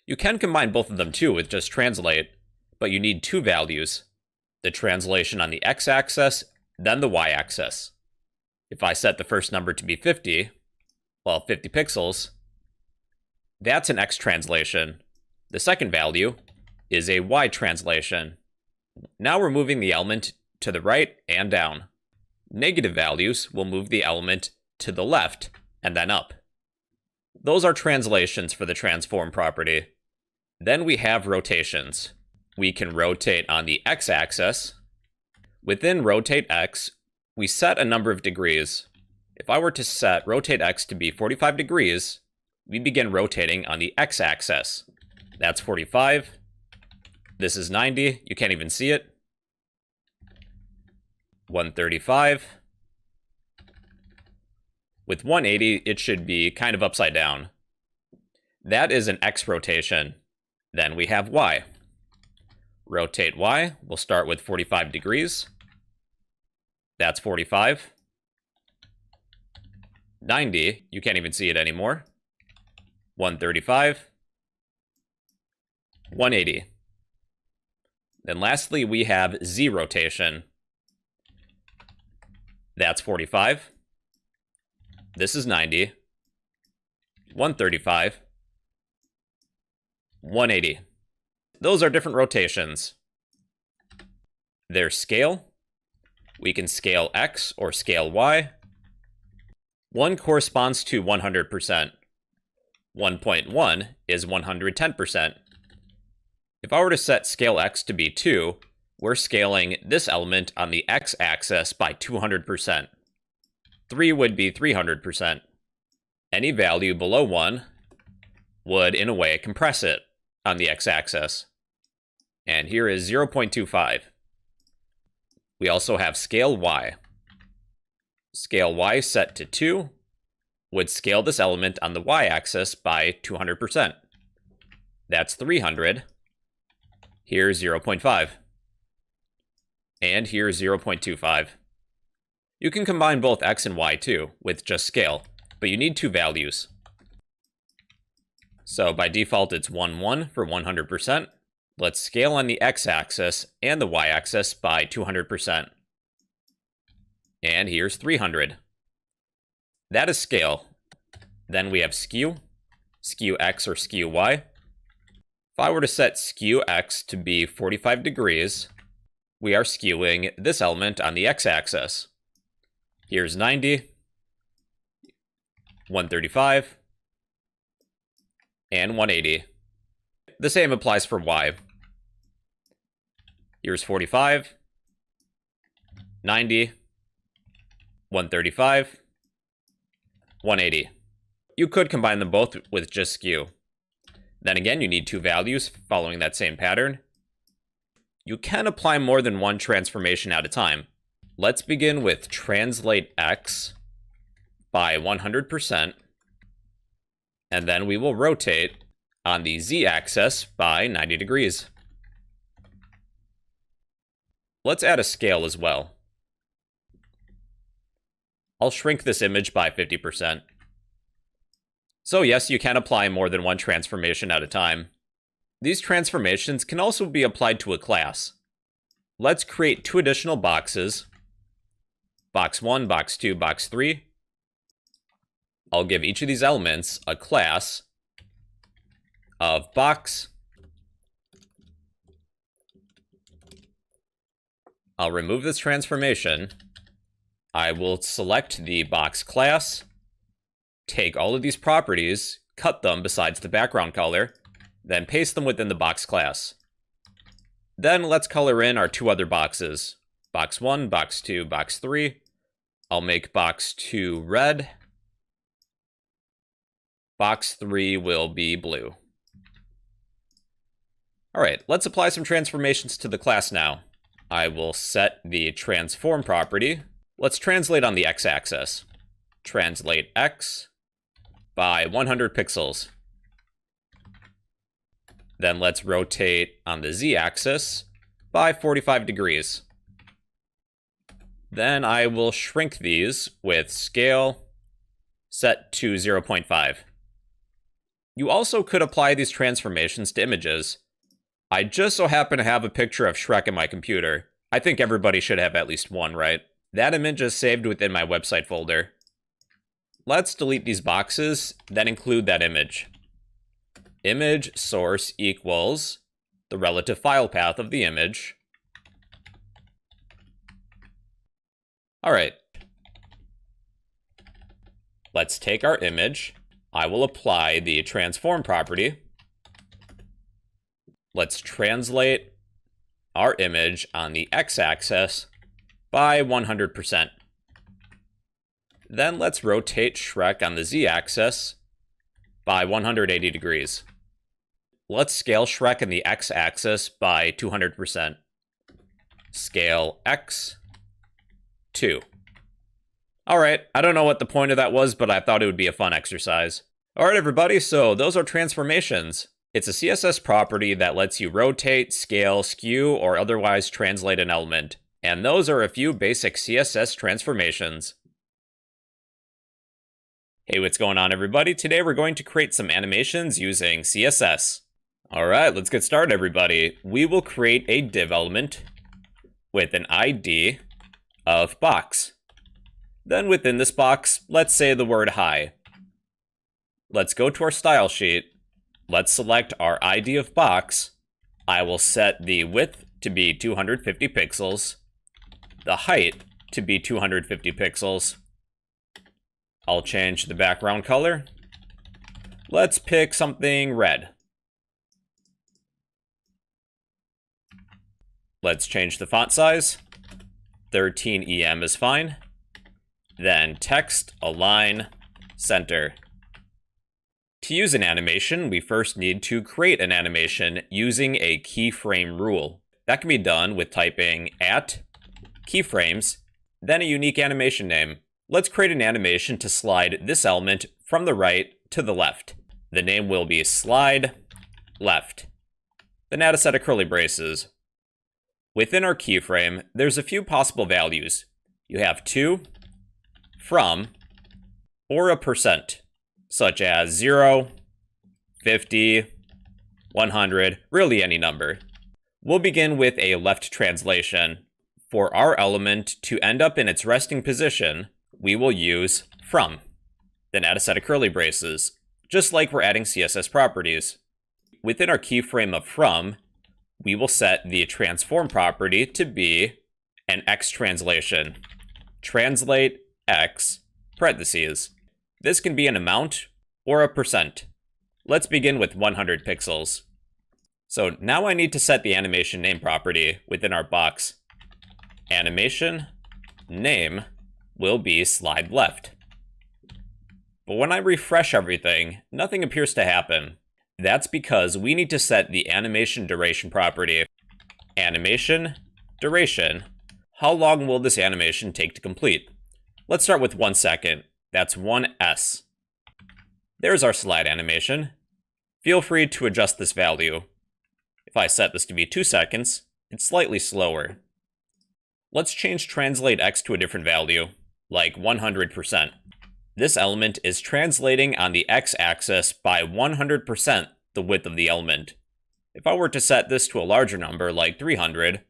You can combine both of them too with just translate, but you need two values. The translation on the x-axis, then the y-axis. If I set the first number to be 50 pixels, that's an x translation. The second value is a y translation. Now we're moving the element to the right and down. Negative values will move the element to the left and then up. Those are translations for the transform property. Then we have rotations. We can rotate on the x-axis. Within rotate x, we set a number of degrees. If I were to set rotate x to be 45 degrees, we begin rotating on the x-axis. That's 45. This is 90. You can't even see it. 135. With 180, it should be kind of upside down. That is an x rotation. Then we have y. Rotate y. We'll start with 45 degrees. That's 45. 90. You can't even see it anymore. 135. 180. Then lastly, we have z rotation. That's 45. This is 90. 135. 180. Those are different rotations. Their scale. We can scale x or scale y. 1 corresponds to 100%. 1.1 is 110%. If I were to set scale x to be 2, we're scaling this element on the x-axis by 200%. 3 would be 300%. Any value below 1 would, in a way, compress it on the x-axis. And here is 0.25. We also have scale y. Scale y set to 2 would scale this element on the y-axis by 200%. That's 300. Here's 0.5. And here's 0.25. You can combine both x and y too, with just scale, but you need two values. So by default, it's 1, 1 for 100%. Let's scale on the x-axis and the y-axis by 200%. And here's 300. That is scale. Then we have skew, skew x or skew y. If I were to set skew x to be 45 degrees, we are skewing this element on the x-axis. Here's 90, 135, and 180. The same applies for y. Here's 45, 90, 135, 180. You could combine them both with just skew. Then again, you need two values following that same pattern. You can apply more than one transformation at a time. Let's begin with translate x by 100%, and then we will rotate on the z-axis by 90 degrees. Let's add a scale as well. I'll shrink this image by 50%. So yes, you can apply more than one transformation at a time. These transformations can also be applied to a class. Let's create two additional boxes. Box 1, box 2, box 3. I'll give each of these elements a class of box I'll remove this transformation. I will select the box class, take all of these properties, cut them besides the background color, then paste them within the box class. Then let's color in our two other boxes, box 1, box 2, box 3. I'll make box 2 red. Box 3 will be blue. All right, let's apply some transformations to the class now. I will set the transform property. Let's translate on the x-axis. Translate x by 100 pixels. Then let's rotate on the z-axis by 45 degrees. Then I will shrink these with scale set to 0.5. You also could apply these transformations to images. I just so happen to have a picture of Shrek in my computer. I think everybody should have at least one, right? That image is saved within my website folder. Let's delete these boxes, then include that image. Image source equals the relative file path of the image. All right. Let's take our image. I will apply the transform property. Let's translate our image on the x-axis by 100%. Then let's rotate Shrek on the z-axis by 180 degrees. Let's scale Shrek on the x-axis by 200%. Scale x 2. All right, I don't know what the point of that was, but I thought it would be a fun exercise. All right, everybody, so those are transformations. It's a CSS property that lets you rotate, scale, skew, or otherwise translate an element. And those are a few basic CSS transformations. Hey, what's going on, everybody? Today we're going to create some animations using CSS. All right, let's get started, everybody. We will create a div element with an ID of box. Then within this box, let's say the word hi. Let's go to our style sheet. Let's select our ID of box. I will set the width to be 250 pixels, the height to be 250 pixels. I'll change the background color. Let's pick something red. Let's change the font size. 13 EM is fine. Then text, align, center. To use an animation, we first need to create an animation using a keyframe rule. That can be done with typing @keyframes, then a unique animation name. Let's create an animation to slide this element from the right to the left. The name will be slide left. Then add a set of curly braces. Within our keyframe, there's a few possible values. You have to, from, or a percent, such as 0, 50, 100, really any number. We'll begin with a left translation. For our element to end up in its resting position, we will use from. Then add a set of curly braces, just like we're adding CSS properties. Within our keyframe of from, we will set the transform property to be an x translation. Translate x, parentheses. This can be an amount or a percent. Let's begin with 100 pixels. So now I need to set the animation name property within our box. Animation name will be slide left. But when I refresh everything, nothing appears to happen. That's because we need to set the animation duration property. Animation duration. How long will this animation take to complete? Let's start with 1 second. That's 1s. There's our slide animation. Feel free to adjust this value. If I set this to be 2 seconds, it's slightly slower. Let's change translate x to a different value, like 100%. This element is translating on the x-axis by 100% the width of the element. If I were to set this to a larger number, like 300,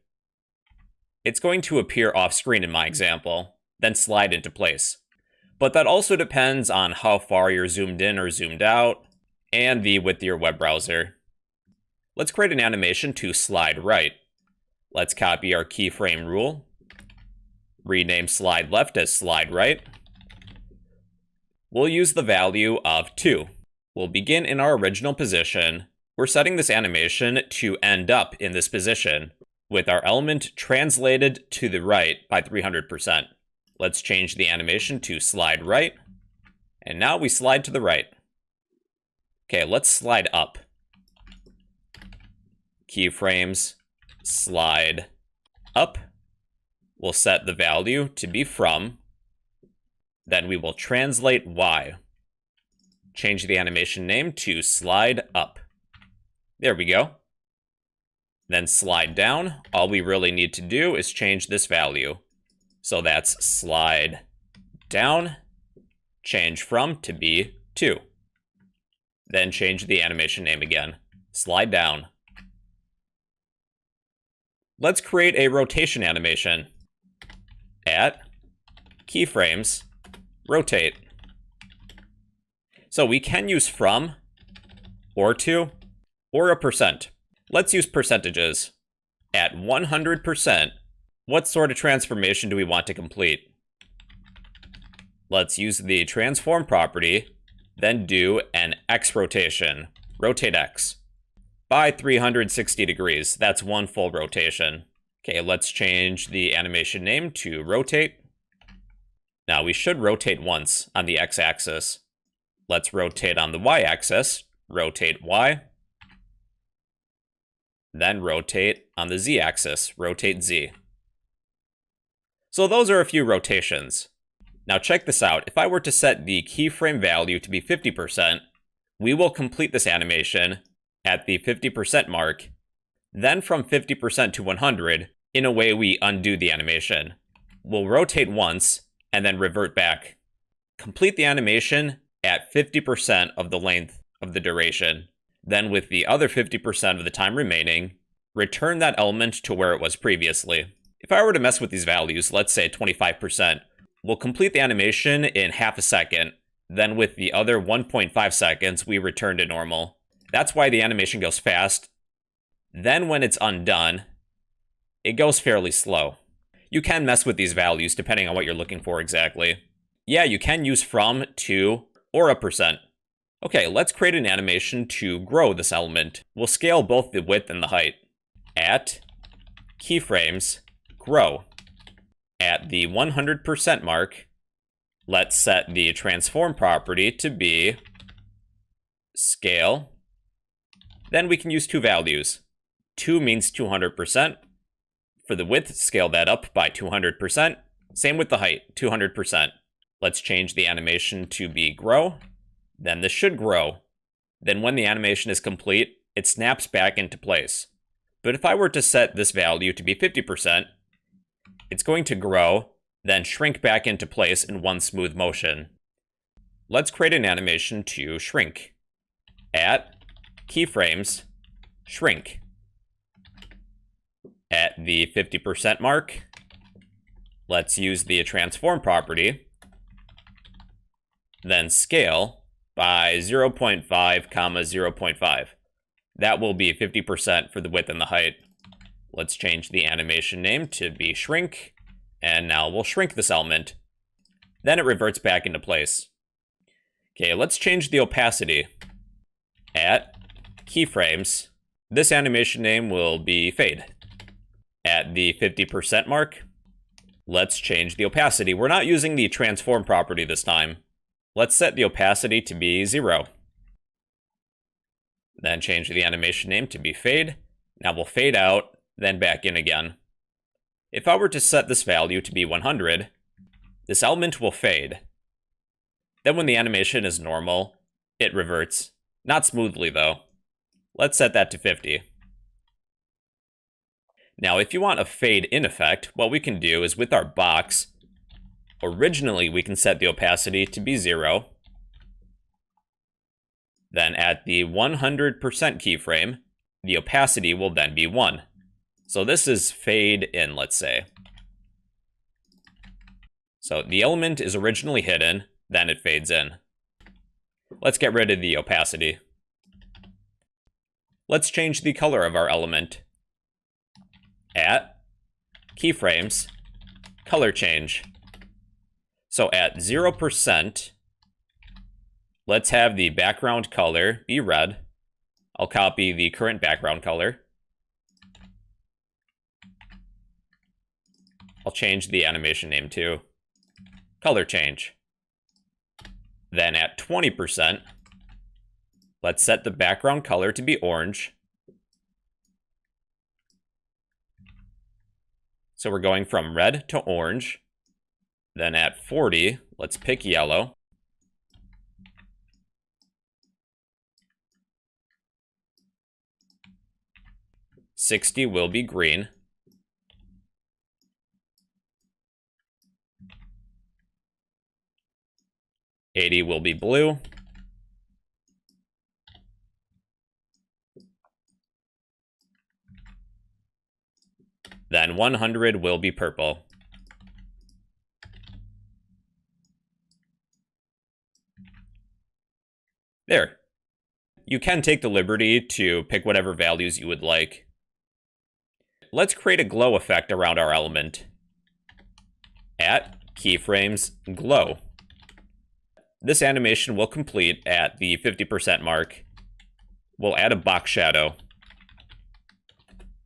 it's going to appear off screen in my example, then slide into place. But that also depends on how far you're zoomed in or zoomed out, and the width of your web browser. Let's create an animation to slide right. Let's copy our keyframe rule. Rename slide left as slide right. We'll use the value of 2. We'll begin in our original position. We're setting this animation to end up in this position, with our element translated to the right by 300%. Let's change the animation to slide right. And now we slide to the right. Okay, let's slide up. Keyframes, slide up. We'll set the value to be from. Then we will translate Y. Change the animation name to slide up. There we go. Then slide down. All we really need to do is change this value. So that's slide down, change from to be 2. Then change the animation name again. Slide down. Let's create a rotation animation. At keyframes, rotate. So we can use from, or to, or a percent. Let's use percentages. At 100%, what sort of transformation do we want to complete? Let's use the transform property, then do an X rotation. Rotate X by 360 degrees. That's one full rotation. Okay, let's change the animation name to rotate. Now we should rotate once on the X-axis. Let's rotate on the Y-axis. Rotate Y. Then rotate on the Z-axis. Rotate Z. So those are a few rotations. Now check this out. If I were to set the keyframe value to be 50%, we will complete this animation at the 50% mark. Then from 50% to 100, in a way we undo the animation. We'll rotate once and then revert back. Complete the animation at 50% of the length of the duration. Then with the other 50% of the time remaining, return that element to where it was previously. If I were to mess with these values, let's say 25%, we'll complete the animation in half a second. Then with the other 1.5 seconds, we return to normal. That's why the animation goes fast. Then when it's undone, it goes fairly slow. You can mess with these values depending on what you're looking for exactly. Yeah, you can use from, to, or a percent. Okay, let's create an animation to grow this element. We'll scale both the width and the height. At keyframes, grow. At the 100% mark, let's set the transform property to be scale. Then we can use 2 values. 2 means 200%. For the width, scale that up by 200%. Same with the height, 200%. Let's change the animation to be grow. Then this should grow. Then when the animation is complete, it snaps back into place. But if I were to set this value to be 50%, it's going to grow, then shrink back into place in one smooth motion. Let's create an animation to shrink. At keyframes, shrink. At the 50% mark, let's use the transform property, then scale by 0.5, 0.5. That will be 50% for the width and the height. Let's change the animation name to be shrink, and now we'll shrink this element. Then it reverts back into place. Okay, let's change the opacity. At keyframes, this animation name will be fade. At the 50% mark, let's change the opacity. We're not using the transform property this time. Let's set the opacity to be 0. Then change the animation name to be fade. Now we'll fade out, then back in again. If I were to set this value to be 100, this element will fade. Then when the animation is normal, it reverts. Not smoothly though. Let's set that to 50. Now, if you want a fade-in effect, what we can do is with our box, originally we can set the opacity to be 0. Then at the 100% keyframe, the opacity will then be 1. So this is fade-in, let's say. So the element is originally hidden, then it fades in. Let's get rid of the opacity. Let's change the color of our element. at keyframes, color change. So at 0%, let's have the background color be red. I'll copy the current background color. I'll change the animation name to color change. Then at 20%, let's set the background color to be orange. So we're going from red to orange. Then at 40, let's pick yellow. $60 will be green. $80 will be blue. Then 100 will be purple. There. You can take the liberty to pick whatever values you would like. Let's create a glow effect around our element. At keyframes glow. This animation will complete at the 50% mark. We'll add a box shadow.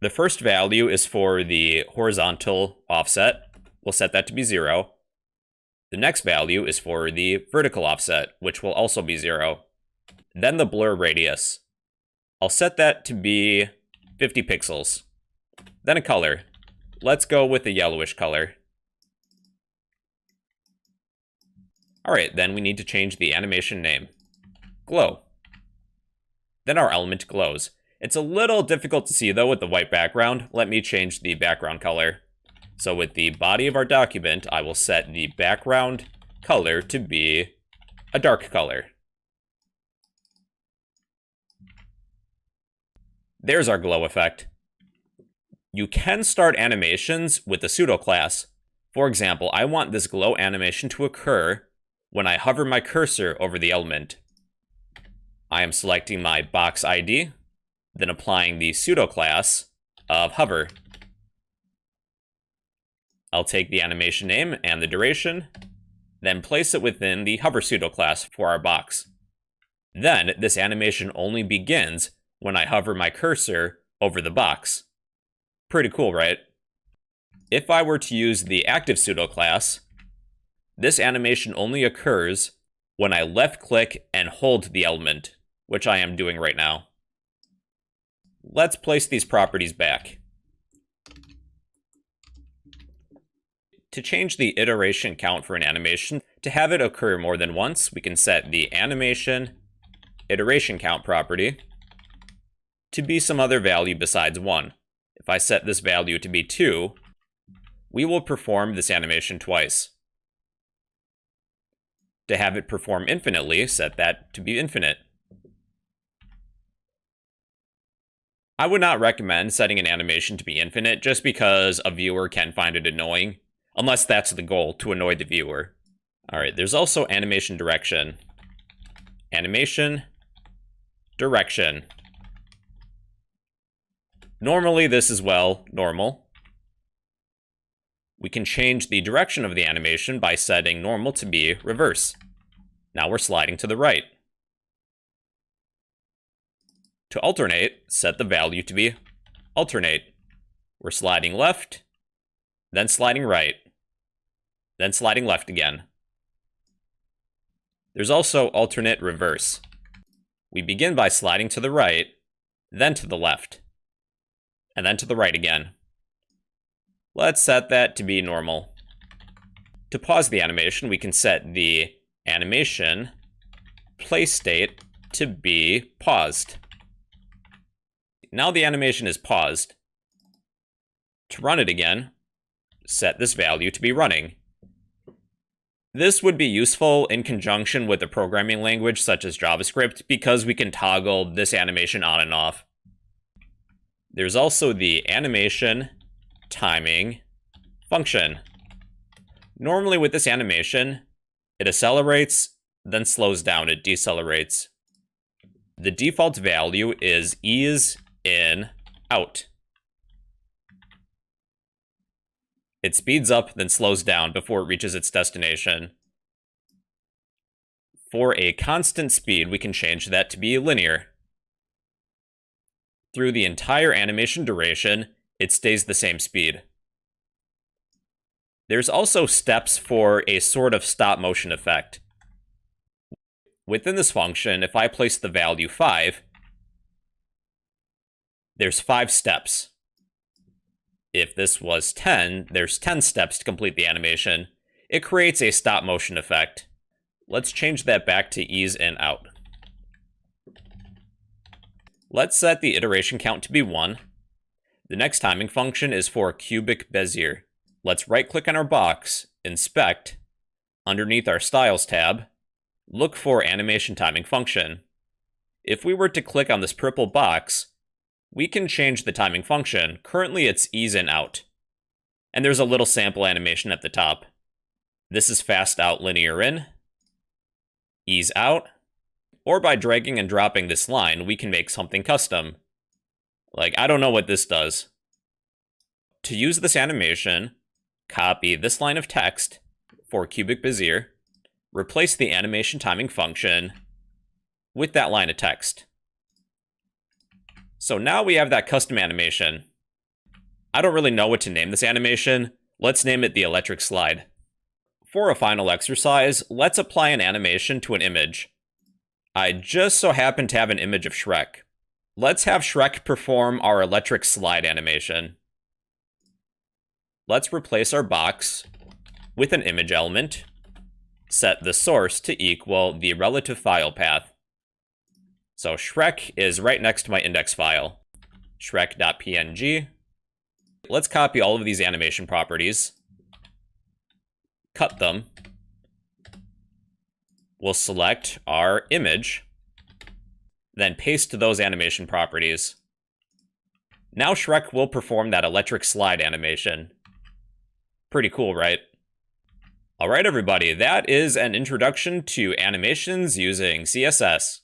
The first value is for the horizontal offset. We'll set that to be 0. The next value is for the vertical offset, which will also be 0. Then the blur radius. I'll set that to be 50 pixels. Then a color. Let's go with the yellowish color. Alright, then we need to change the animation name. Glow. Then our element glows. It's a little difficult to see though with the white background. Let me change the background color. So with the body of our document, I will set the background color to be a dark color. There's our glow effect. You can start animations with the pseudo class. For example, I want this glow animation to occur when I hover my cursor over the element. I am selecting my box ID, then applying the pseudo class of hover. I'll take the animation name and the duration, then place it within the hover pseudo class for our box. Then this animation only begins when I hover my cursor over the box. Pretty cool, right? If I were to use the active pseudo class, this animation only occurs when I left-click and hold the element, which I am doing right now. Let's place these properties back. To change the iteration count for an animation, to have it occur more than once, we can set the animation iteration count property to be some other value besides 1. If I set this value to be 2, we will perform this animation twice. To have it perform infinitely, set that to be infinite. I would not recommend setting an animation to be infinite just because a viewer can find it annoying, unless that's the goal, to annoy the viewer. Alright, there's also animation direction. Animation direction. Normally this is, well, normal. We can change the direction of the animation by setting normal to be reverse. Now we're sliding to the right. To alternate, set the value to be alternate. We're sliding left, then sliding right, then sliding left again. There's also alternate reverse. We begin by sliding to the right, then to the left, and then to the right again. Let's set that to be normal. To pause the animation, we can set the animation play state to be paused. Now the animation is paused. To run it again, set this value to be running. This would be useful in conjunction with a programming language such as JavaScript because we can toggle this animation on and off. There's also the animation timing function. Normally with this animation, it accelerates, then slows down, it decelerates. The default value is ease in out. It speeds up, then slows down before it reaches its destination. For a constant speed, we can change that to be linear. Through the entire animation duration, it stays the same speed. There's also steps for a sort of stop motion effect. Within this function, if I place the value 5, there's 5 steps. If this was 10, there's 10 steps to complete the animation. It creates a stop motion effect. Let's change that back to ease in out. Let's set the iteration count to be 1. The next timing function is for cubic Bezier. Let's right-click on our box, inspect, underneath our Styles tab, look for animation timing function. If we were to click on this purple box, we can change the timing function. Currently it's ease in out. And there's a little sample animation at the top. This is fast out linear in, ease out, or by dragging and dropping this line, we can make something custom. Like, I don't know what this does. To use this animation, copy this line of text for cubic Bezier, replace the animation timing function with that line of text. So now we have that custom animation. I don't really know what to name this animation. Let's name it the electric slide. For a final exercise, let's apply an animation to an image. I just so happen to have an image of Shrek. Let's have Shrek perform our electric slide animation. Let's replace our box with an image element. Set the source to equal the relative file path. So Shrek is right next to my index file, shrek.png. Let's copy all of these animation properties, cut them. We'll select our image, then paste those animation properties. Now Shrek will perform that electric slide animation. Pretty cool, right? Alright everybody, that is an introduction to animations using CSS.